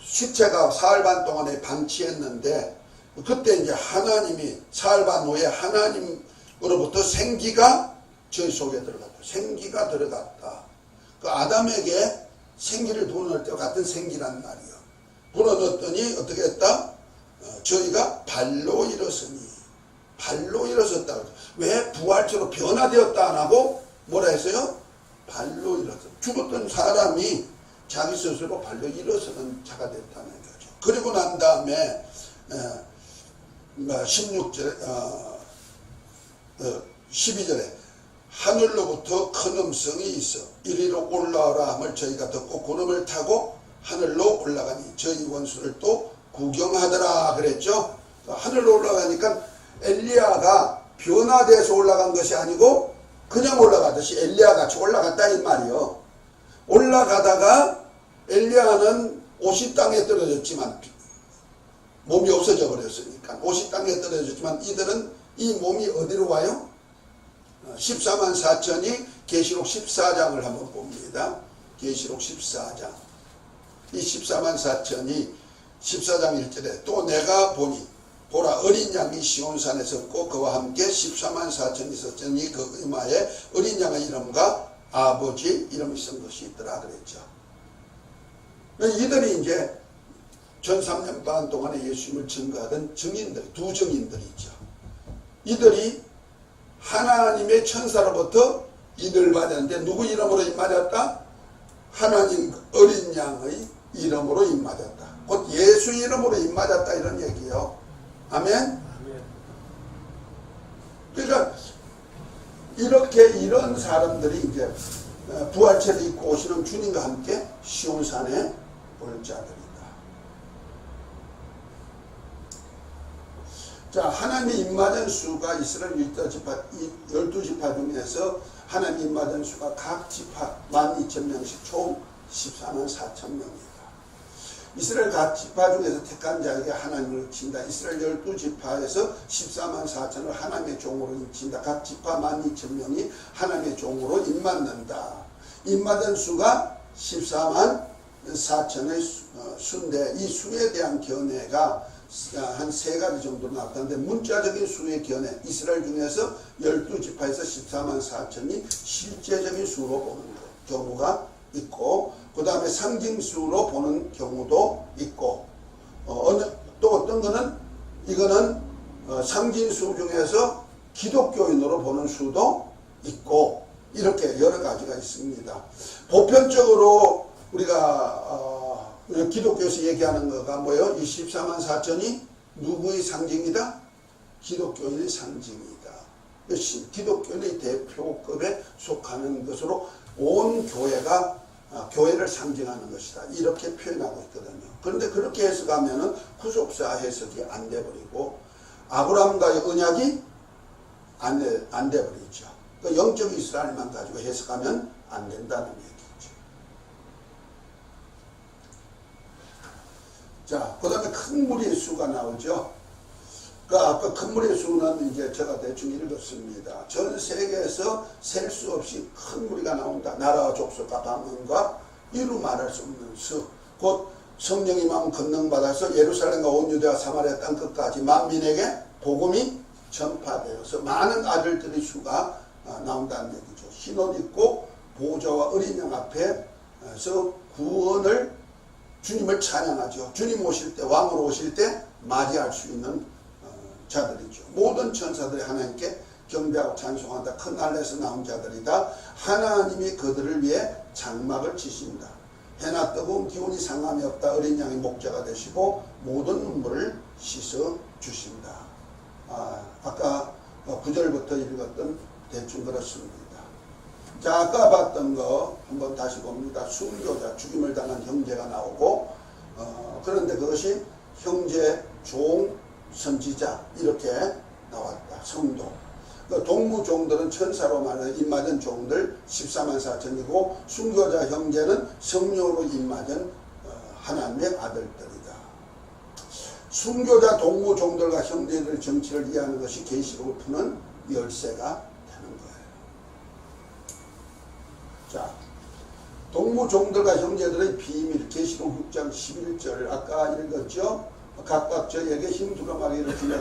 시체가 사흘 반 동안에 방치했는데 그때 이제 하나님이 사흘 반 후에 하나님으로부터 생기가 저희 속에 들어갔다. 생기가 들어갔다. 그 아담에게 생기를 불어넣을 때와 같은 생기란 말이에요. 불어넣었더니 어떻게 했다? 저희가 발로 일어서니. 발로 일어섰다. 왜 부활체로 변화되었다 안 하고 뭐라 했어요? 발로 일어섰다. 죽었던 사람이 자기 스스로 발로 일어서는 자가 됐다는 거죠. 그리고 난 다음에 12절에 하늘로부터 큰 음성이 있어 이리로 올라오라 함을 저희가 듣고 구름을 타고 하늘로 올라가니 저희 원수를 또 구경하더라 그랬죠. 하늘로 올라가니까 엘리야가 변화돼서 올라간 것이 아니고 그냥 올라가듯이 엘리야 같이 올라갔다 이 말이요. 올라가다가 엘리야는 옷이 땅에 떨어졌지만 몸이 없어져 버렸으니까 옷이 땅에 떨어졌지만 이들은 이 몸이 어디로 와요? 14만 4천이 계시록 14장을 한번 봅니다. 계시록 14장. 이 14만 4천이 14장 1절에 또 내가 보니 보라 어린 양이 시온산에 섰고 그와 함께 14만 4천이 있었으니 그 이마에 어린 양의 이름과 아버지 이름이 쓴 것이 있더라 그랬죠. 이들이 이제 (13년) 반 동안에 예수님을 증거하던 증인들, 두 증인들이 있죠. 이들이 하나님의 천사로부터 인을 받았는데 누구 이름으로 입맞았다? 하나님 어린 양의 이름으로 입맞았다. 곧 예수 이름으로 입맞았다 이런 얘기예요. 아멘? 그러니까 이렇게 이런 사람들이 이제 부활체를 입고 오시는 주님과 함께 시온산에 올 자들이다. 자, 하나님의 입맞은 수가 이스라엘 12지파 중에서 하나님 입맞은 수가 각 지파 12,000명씩 총 14만 4천명입니다. 이스라엘 각 지파 중에서 택한 자에게 하나님을 친다. 이스라엘 12지파에서 14만 4천을 하나님의 종으로 인친다. 각 지파 12,000명이 하나님의 종으로 입맞는다. 입맞은 수가 14만 4천의 수인데 이 수에 대한 견해가 한 3가지 정도 나왔는데 문자적인 수의 견해, 이스라엘 중에서 12지파에서 14만 4천이 실제적인 수로 보는 경우가 있고, 그 다음에 상징수로 보는 경우도 있고, 또 어떤 거는 이거는 상징수 중에서 기독교인으로 보는 수도 있고, 이렇게 여러 가지가 있습니다. 보편적으로 우리가 기독교에서 얘기하는 거가 뭐예요? 이 14만 4천이 누구의 상징이다? 기독교인의 상징이다. 기독교인의 대표급에 속하는 것으로 온 교회가 교회를 상징하는 것이다. 이렇게 표현하고 있거든요. 그런데 그렇게 해석하면은 후속사 해석이 안 돼버리고 아브라함과의 언약이 안 돼버리죠. 그 영적 이스라엘만 가지고 해석하면 안 된다는 얘기죠. 자, 그 다음에 큰 무리의 수가 나오죠. 아까 큰 무리의 수는 이제 제가 대충 읽었습니다. 전 세계에서 셀 수 없이 큰 무리가 나온다. 나라와 족속과 방언과 이루 말할 수 없는 수. 곧 성령이 마음 권능받아서 예루살렘과 온 유대와 사마리아 땅 끝까지 만민에게 복음이 전파되어서 많은 아들들의 수가 나온다는 얘기죠. 흰옷 입고 보좌와 어린 양 앞에서 구원을 주님을 찬양하죠. 주님 오실 때, 왕으로 오실 때 맞이할 수 있는 자들이죠. 모든 천사들이 하나님께 경배하고 찬송한다. 큰 하늘에서 나온 자들이다. 하나님이 그들을 위해 장막을 치신다. 해나 뜨거운 기운이 상함이 없다. 어린 양이 목자가 되시고 모든 눈물을 씻어 주신다. 아까 9절부터 읽었던 대충 그렇습니다. 자, 아까 봤던 거 한번 다시 봅니다. 순교자, 죽임을 당한 형제가 나오고, 그런데 그것이 형제, 종, 선지자 이렇게 나왔다. 성도. 동무종들은 천사로 말하는 입맞은 종들 14만 4천이고 순교자 형제는 성령으로 입맞은 하나님의 아들들이다. 순교자 동무종들과 형제들 정치를 이해하는 것이 계시록을 푸는 열쇠가 되는 거예요. 자, 동무종들과 형제들의 비밀, 계시록 6장 11절 아까 읽었죠? 각각 저에게 힘주어 말하기를 주며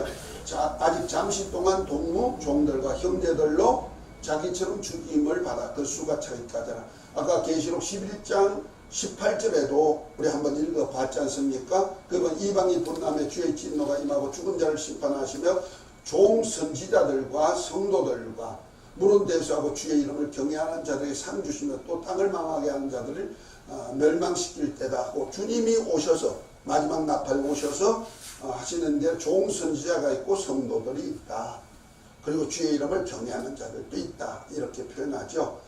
아직 잠시 동안 동무종들과 형제들로 자기처럼 죽임을 받아 그 수가 차기까지라. 아까 계시록 11장 18절에도 우리 한번 읽어봤지 않습니까? 그건 이방인 분남에 주의 진노가 임하고 죽은 자를 심판하시며 종 선지자들과 성도들과 물은 대수하고 주의 이름을 경외하는 자들에게 상 주시며 또 땅을 망하게 하는 자들을 멸망시킬 때다 하고 주님이 오셔서 마지막 나팔 오셔서 하시는데 종 선지자가 있고 성도들이 있다. 그리고 주의 이름을 경외하는 자들도 있다. 이렇게 표현하죠.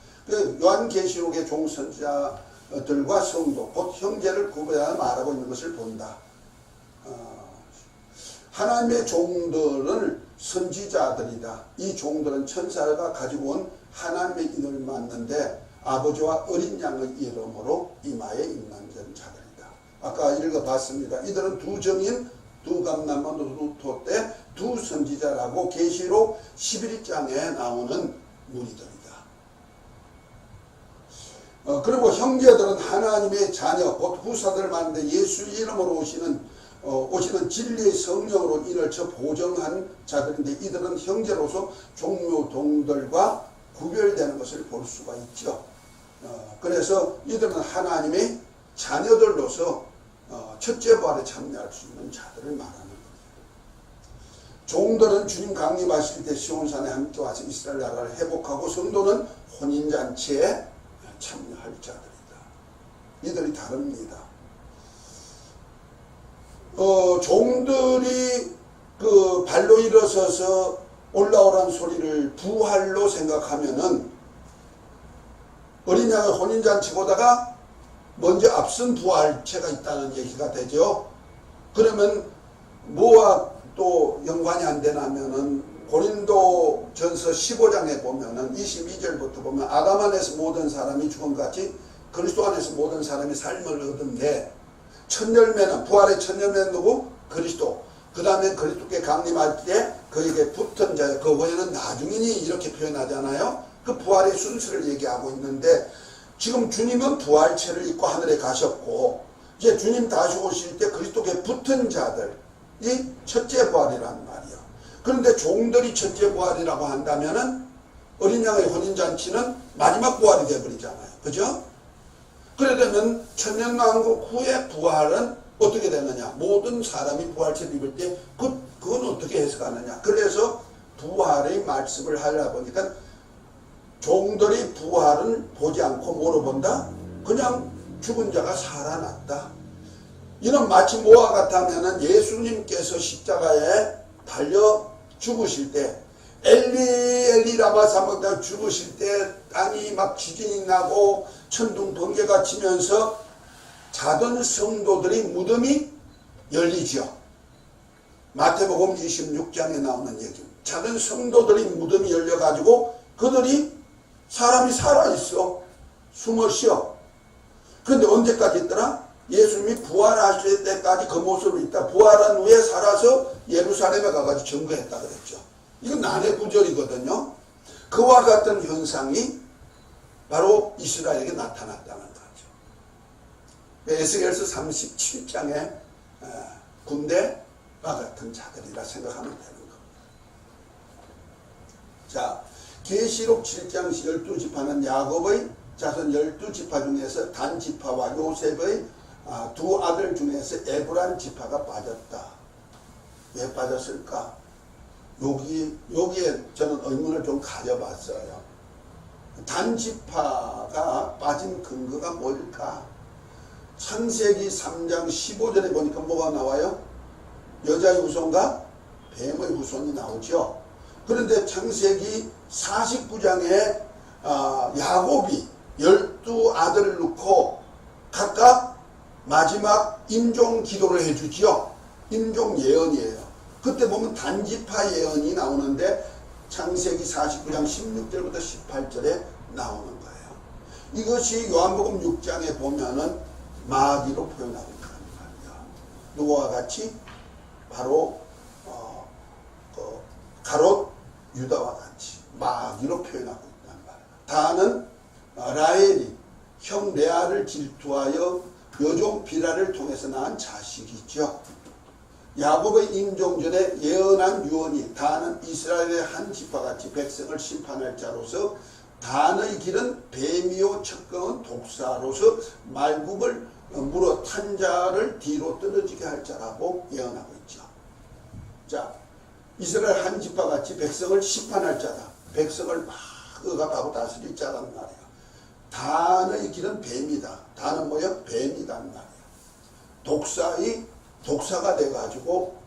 요한계시록의 종 선지자들과 성도 곧 형제를 구별하여 말하고 있는 것을 본다. 하나님의 종들은 선지자들이다. 이 종들은 천사가 가지고 온 하나님의 이름을 맞는데 아버지와 어린 양의 이름으로 이마에 임만된 자들이다. 아까 읽어봤습니다. 이들은 두 정인, 두 감남만, 두 토대, 두 선지자라고 계시록 11장에 나오는 무리들이다. 그리고 형제들은 하나님의 자녀, 곧 후사들을 말하는데 예수 이름으로 오시는 진리의 성령으로 인을 쳐 보정한 자들인데 이들은 형제로서 종묘동들과 구별되는 것을 볼 수가 있죠. 그래서 이들은 하나님의 자녀들로서 첫째 부활에 참여할 수 있는 자들을 말하는 겁니다. 종들은 주님 강림하실 때 시온산에 함께 와서 이스라엘 나라를 회복하고 성도는 혼인잔치에 참여할 자들이다. 이들이 다릅니다. 종들이 그 발로 일어서서 올라오란 소리를 부활로 생각하면은 어린 양의 혼인잔치보다가 먼저 앞선 부활체가 있다는 얘기가 되죠. 그러면 뭐와 또 연관이 안 되냐면은 고린도 전서 15장에 보면은 22절부터 보면 아담 안에서 모든 사람이 죽음같이 그리스도 안에서 모든 사람이 삶을 얻은데 첫 열매는 부활의 첫 열매는 누구? 그리스도. 그 다음에 그리스도께 강림할 때 그에게 붙은 자여 그 후에는 나중이니 이렇게 표현하잖아요. 그 부활의 순서를 얘기하고 있는데 지금 주님은 부활체를 입고 하늘에 가셨고 이제 주님 다시 오실 때 그리스도께 붙은 자들이 첫째 부활이란 말이야. 그런데 종들이 첫째 부활이라고 한다면은 어린 양의 혼인잔치는 마지막 부활이 되어버리잖아요. 그죠? 그래 되면 천년왕국 후의 부활은 어떻게 되느냐? 모든 사람이 부활체를 입을 때 그건 어떻게 해석하느냐? 그래서 부활의 말씀을 하려 보니까 종들이 부활은 보지 않고 뭐로 본다? 그냥 죽은 자가 살아났다. 이는 마치 뭐와 같다면은 예수님께서 십자가에 달려 죽으실 때 엘리 엘리 라마 사박다 죽으실 때 땅이 막 지진이 나고 천둥 번개가 치면서 자던 성도들이 무덤이 열리죠. 마태복음 26장에 나오는 얘기. 자던 성도들이 무덤이 열려가지고 그들이 사람이 살아있어. 숨을 쉬어. 그런데 언제까지 있더라? 예수님이 부활하실 때까지 그 모습으로 있다. 부활한 후에 살아서 예루살렘에 가가지고 증거했다 그랬죠. 이건 난해 구절이거든요. 그와 같은 현상이 바로 이스라엘에게 나타났다는 거죠. 에스겔서 37장에 군대와 같은 자들이라 생각하면 되는 겁니다. 자, 계시록 7장 12지파는 야곱의 자손 12지파 중에서 단 지파와 요셉의 두 아들 중에서 에브란 지파가 빠졌다. 왜 빠졌을까? 여기에 저는 의문을 좀 가져봤어요. 단 지파가 빠진 근거가 뭘까? 창세기 3장 15절에 보니까 뭐가 나와요? 여자의 후손과 뱀의 후손이 나오죠. 그런데 창세기 49장에 야곱이 12아들을 놓고 각각 마지막 임종 기도를 해주지요. 임종 예언이에요. 그때 보면 단지파 예언이 나오는데 창세기 49장 16절부터 18절에 나오는 거예요. 이것이 요한복음 6장에 보면은 마귀로 표현하고 있다는 말이야. 누구와 같이? 바로 가롯 유다와 같이 마귀로 표현하고 있단 말이야. 다는 라헬이 형 레아를 질투하여 여종 비라를 통해서 낳은 자식이죠. 야곱의 임종전에 예언한 유언이 다는 이스라엘의 한 지파같이 백성을 심판할 자로서 단의 길은 뱀이요 척경은 독사로서 말굽을 물어 탄 자를 뒤로 떨어지게 할 자라고 예언하고 있죠. 자, 이스라엘 한 지파같이 백성을 심판할 자다. 백성을 막 억압하고 다스릴 자란 말이야. 단의 길은 뱀이다. 단은 뭐야? 뱀이란 말이야. 독사가 돼가지고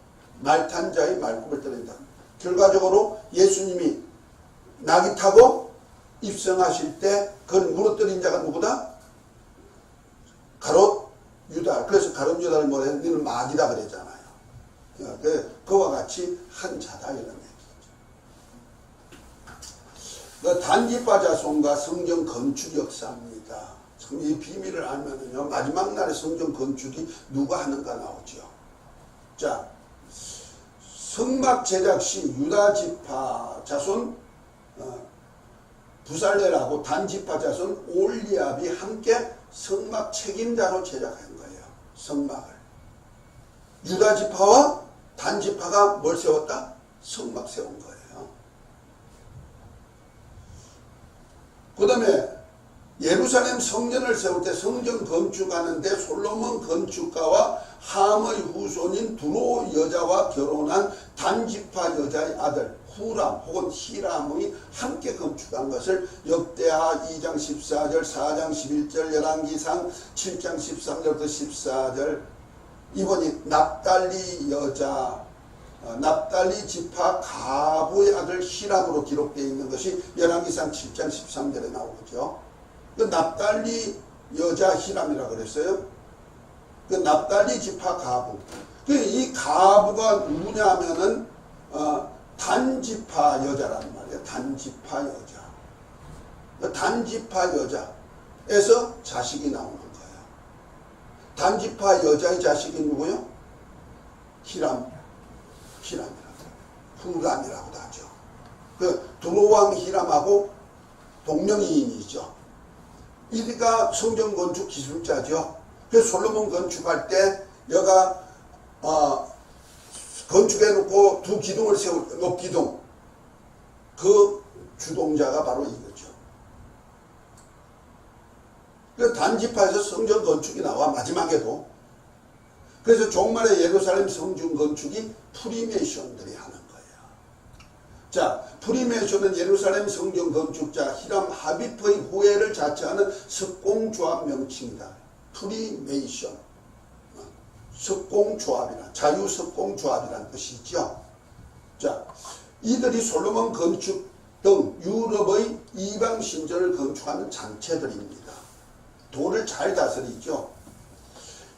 말탄 자의 말굽을 떨어진다. 결과적으로 예수님이 나귀 타고 입성하실 때 그걸 무너뜨린 자가 누구다? 가롯 유다. 그래서 가롯 유다를 뭐래? 너는 마귀다 그랬잖아요. 그와 같이 한 자다 이런 얘기죠. 단지파 자손과 성전 건축 역사입니다. 참 이 비밀을 알면은요, 마지막 날에 성전 건축이 누가 하는가 나오죠. 자, 성막 제작 시 유다 지파 자손 부살레라고 단지파 자손 올리압이 함께 성막 책임자로 제작한 거예요. 성막을. 유다 지파와 단지파가 뭘 세웠다? 성막 세운 거예요. 그 다음에 예루살렘 성전을 세울 때 성전 건축하는데 솔로몬 건축가와 함의 후손인 두로 여자와 결혼한 단지파 여자의 아들 후람 혹은 히람이 함께 건축한 것을 역대하 2장 14절, 4장 11절, 열왕기상 7장 13절부터 14절. 이번이 납달리 여자, 납달리 지파 가부의 아들 히람으로 기록되어 있는 것이 열왕기상 7장 13절에 나오죠. 그 납달리 여자 히람이라 그랬어요. 그 납달리 지파 가부. 이 가부가 누구냐면은 단지파 여자란 말이에요. 단지파 여자. 단지파 여자에서 자식이 나오는 거예요. 단지파 여자의 자식이 누구요? 히람이라고. 후람이라고도 하죠. 그 두로왕 히람하고 동명이인이죠. 이가 성전 건축 기술자죠. 그래서 솔로몬 건축할 때 여가 건축해 놓고 두 기둥을 세울 높기둥 그 주동자가 바로 이거죠. 그 단지파에서 성전 건축이 나와 마지막에도. 그래서 종말의 예루살렘 성전 건축이 프리메이션들이 하는 거예요. 자, 프리메이션은 예루살렘 성전 건축자 히람 하비프의 후예를 자처하는 석공조합 명칭이다. 프리메이션. 석공조합이란, 자유석공조합이라는 뜻이죠. 자, 이들이 솔로몬 건축 등 유럽의 이방 신전을 건축하는 장체들입니다. 도를 잘 다스리죠.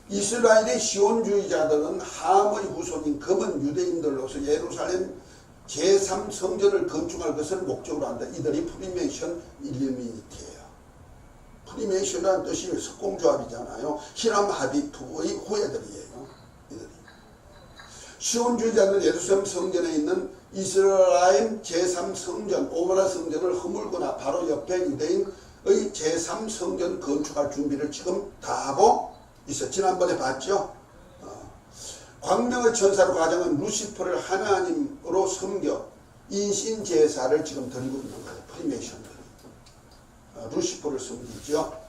이스라엘의 시온주의자들은 함의 후손인 금은 유대인들로서 예루살렘 제3성전을 건축할 것을 목적으로 한다. 이들이 프리메이션 일리미니티예요. 프리메이션이라는 뜻이 석공조합이잖아요. 히람 하비프의 후예들이에요. 이들이. 시온주의자는 예루살렘 성전에 있는 이스라엘 제3성전 오므라 성전을 허물거나 바로 옆에 유대인의 제3성전 건축할 준비를 지금 다 하고 있어요. 지난번에 봤죠. 광명의 천사로 가정한 루시퍼를 하나님으로 섬겨 인신제사를 지금 드리고 있는 거예요. 프리메이션들이. 루시퍼를 섬기죠.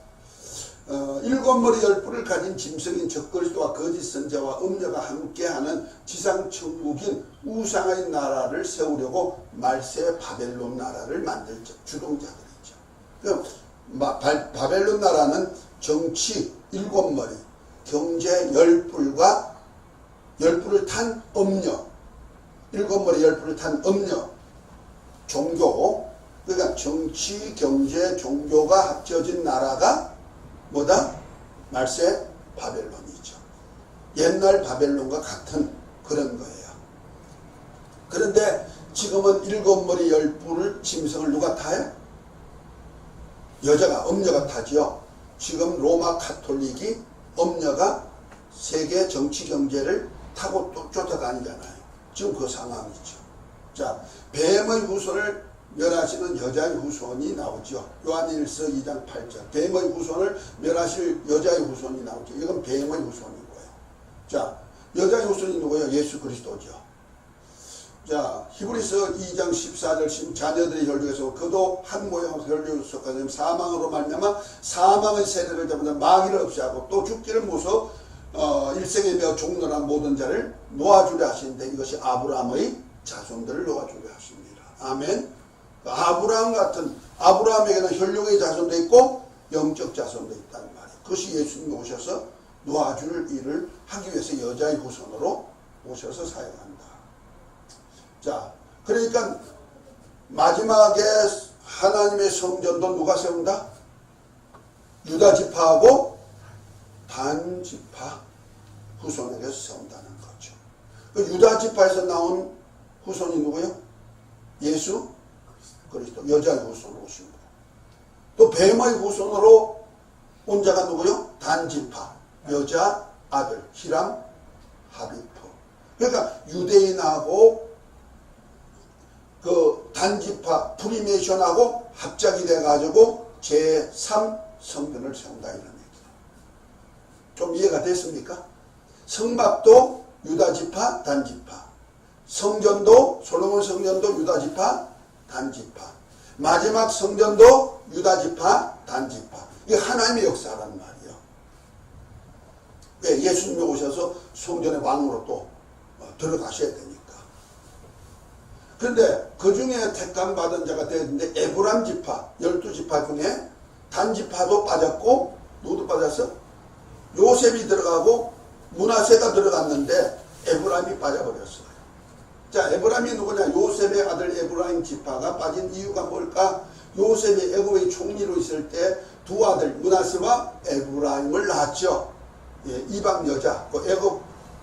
7머리 10뿔을 가진 짐승인 적그리스도와 거짓 선자와 음녀가 함께하는 지상천국인 우상의 나라를 세우려고 말세 바벨론 나라를 만들 주동자들이죠. 그럼 바벨론 나라는 정치 7머리, 경제 10뿔과 10뿔을 탄 음녀, 7머리 10뿔을 탄 음녀, 종교, 그러니까 정치, 경제, 종교가 합쳐진 나라가 뭐다? 말세 바벨론이죠. 옛날 바벨론과 같은 그런 거예요. 그런데 지금은 7머리 10뿔을 짐승을 누가 타요? 여자가, 음녀가 타죠. 지금 로마 카톨릭이 음녀가 세계 정치 경제를 타고 또 쫓아다니잖아요. 지금 그 상황이죠. 자, 뱀의 후손을 멸하시는 여자의 후손이 나오죠. 요한일서 2장 8절. 뱀의 후손을 멸하실 여자의 후손이 나오죠. 이건 뱀의 후손인 거예요. 자, 여자의 후손이 누구예요? 예수 그리스도죠. 자, 히브리서 2장 14절 자녀들이 혈육에서 그도 한 모양으로 혈육에 속하여 사망으로 말미암아 사망의 세력을 잡으며 마귀를 없애하고 또 죽기를 무서 일생에 매어 종로한 모든 자를 놓아주려 하시는데 이것이 아브라함의 자손들을 놓아주려 하십니다. 아멘. 아브라함 같은 아브라함에게는 혈육의 자손도 있고 영적 자손도 있단 말이에요. 그것이 예수님이 오셔서 놓아줄 일을 하기 위해서 여자의 후손으로 오셔서 사용한다. 자, 그러니까 마지막에 하나님의 성전도 누가 세운다? 유다 지파하고 단 지파 후손에게서 세운다는 거죠. 그 유다 지파에서 나온 후손이 누구요? 예수 그리스도. 여자의 후손으로 오신 거예요. 또 뱀의 후손으로 온 자가 누구요? 단 지파 여자 아들 히람 하비프. 그러니까 유대인하고 그 단지파 프리메이션하고 합작이 돼가지고 제3성전을 세운다 이런 얘기예요. 좀 이해가 됐습니까? 성막도 유다지파 단지파, 성전도 솔로몬 성전도 유다지파 단지파, 마지막 성전도 유다 지파, 단 지파. 이게 하나님의 역사란 말이에요. 왜? 예수님이 오셔서 성전의 왕으로 또 들어가셔야 되니까. 그런데 그 중에 택함 받은 자가 되었는데 에브라임 지파, 12지파 중에 단 지파도 빠졌고 누구도 빠졌어? 요셉이 들어가고 므낫세가 들어갔는데 에브라임이 빠져버렸어요. 자, 에브라임이 누구냐? 요셉의 아들 에브라임 지파가 빠진 이유가 뭘까? 요셉이 애굽의 총리로 있을 때 두 아들 므낫세와 에브라임을 낳았죠. 예, 이방 여자, 그 애굽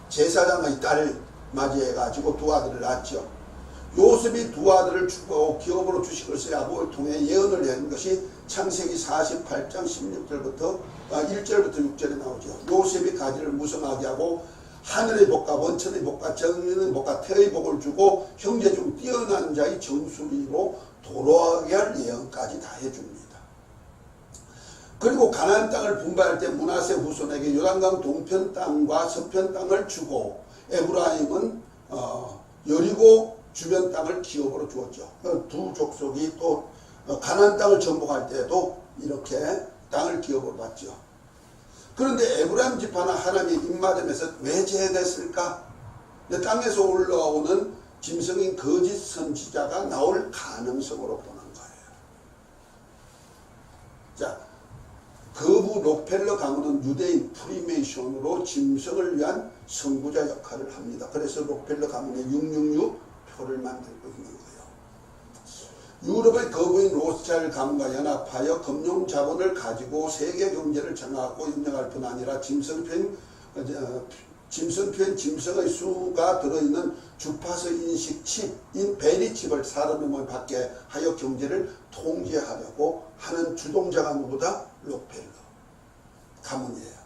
제사장의 딸을 맞이해가지고 두 아들을 낳았죠. 요셉이 두 아들을 축복하고 기업으로 주식을 야곱을 통해 예언을 한 것이 창세기 48장 16절부터 1절부터 6절에 나오죠. 요셉이 가지를 무성하게 하고 하늘의 복과 원천의 복과 정인의 복과 태의 복을 주고 형제 중 뛰어난 자의 정수리로 돌아가게 할 예언까지 다 해줍니다. 그리고 가나안 땅을 분배할 때 므낫세 후손에게 요단강 동편 땅과 서편 땅을 주고 에브라임은 여리고 주변 땅을 기업으로 주었죠. 두 족속이 또 가나안 땅을 정복할 때도 이렇게 땅을 기업으로 받죠. 그런데 에브라임 지파는 하나님의 입맞음에서 왜 제외됐을까? 땅에서 올라오는 짐승인 거짓 선지자가 나올 가능성으로 보는 거예요. 자, 거부 록펠러 가문은 유대인 프리메이션으로 짐승을 위한 선구자 역할을 합니다. 그래서 록펠러 가문의 666 표를 만들고 있는 거예요. 유럽의 거부인 로스차일드 가문과 연합하여 금융 자본을 가지고 세계 경제를 장악하고 운영할 뿐 아니라 짐승편 짐승의 수가 들어있는 주파수 인식 칩인 베리칩을 사람의 몸에 받게 하여 경제를 통제하려고 하는 주동자가 누구다? 록펠러 가문이에요.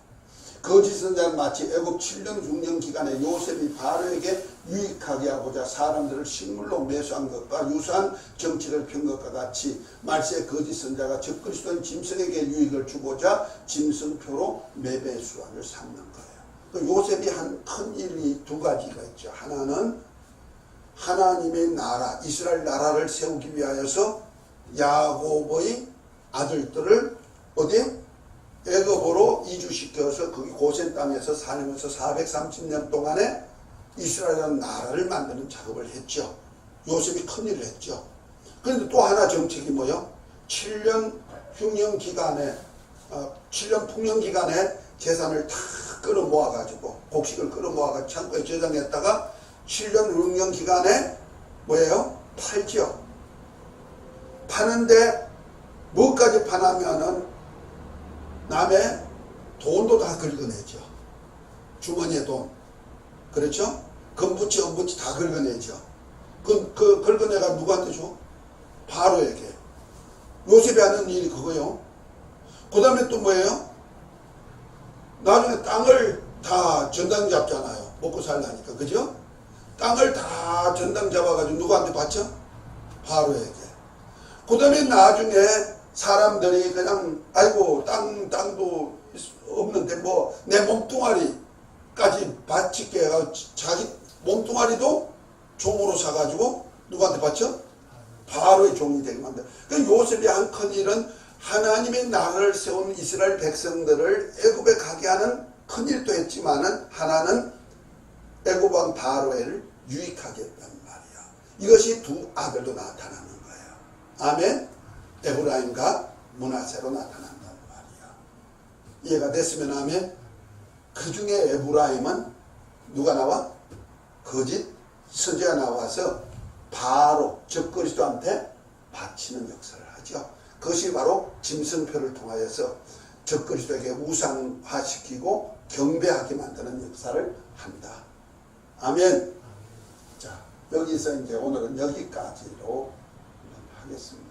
거짓 선자는 마치 애굽 7년 6년 기간에 요셉이 바로에게 유익하게 하고자 사람들을 식물로 매수한 것과 유사한 정치를 편 것과 같이 말세의 거짓 선자가 적그리스도인 짐승에게 유익을 주고자 짐승표로 매배수학을 삼는 거예요. 요셉이 한 큰 일이 두 가지가 있죠. 하나는 하나님의 나라, 이스라엘 나라를 세우기 위하여서 야곱의 아들들을 어디? 애굽으로 이주시켜서 거기 고센 땅에서 살면서 430년 동안에 이스라엘이라는 나라를 만드는 작업을 했죠. 요셉이 큰일을 했죠. 그런데 또 하나 정책이 뭐요? 7년 흉년 기간에 7년 풍년 기간에 재산을 다 끌어모아가지고 곡식을 끌어모아가지고 창고에 저장했다가 7년 6년 기간에 뭐예요? 팔죠. 파는데 뭐까지 파냐면은 남의 돈도 다 긁어내죠. 주머니에 돈. 그렇죠? 금부치, 은부치 다 긁어내죠. 그 긁어내가 누구한테 줘? 바로에게. 요셉이 하는 일이 그거요. 그 다음에 또 뭐예요? 나중에 땅을 다 전당 잡잖아요. 먹고 살라니까. 그죠? 땅을 다 전당 잡아가지고 누구한테 바쳐? 바로에게. 그 다음에 나중에 사람들이 그냥 아이고 땅도 없는데 뭐 내 몸뚱아리까지 바치게 해가지고 자기 몸뚱아리도 종으로 사가지고 누구한테 바쳐? 바로의 종이 되게 만들어. 그러니까 요셉이 한 큰일은 하나님의 나라를 세운 이스라엘 백성들을 애굽에 가게 하는 큰일도 했지만은 하나는 애굽 왕 바로를 유익하게 했단 말이야. 이것이 두 아들도 나타나는 거예요. 아멘. 에브라임과 므낫세로 나타난단 말이야. 이해가 됐으면 하면 그 중에 에브라임은 누가 나와? 거짓 선지자가 나와서 바로 적그리스도한테 바치는 역사를 하죠. 그것이 바로 짐승표를 통하여서 적그리스도에게 우상화시키고 경배하게 만드는 역사를 한다. 아멘. 자, 여기서 이제 오늘은 여기까지로 하겠습니다.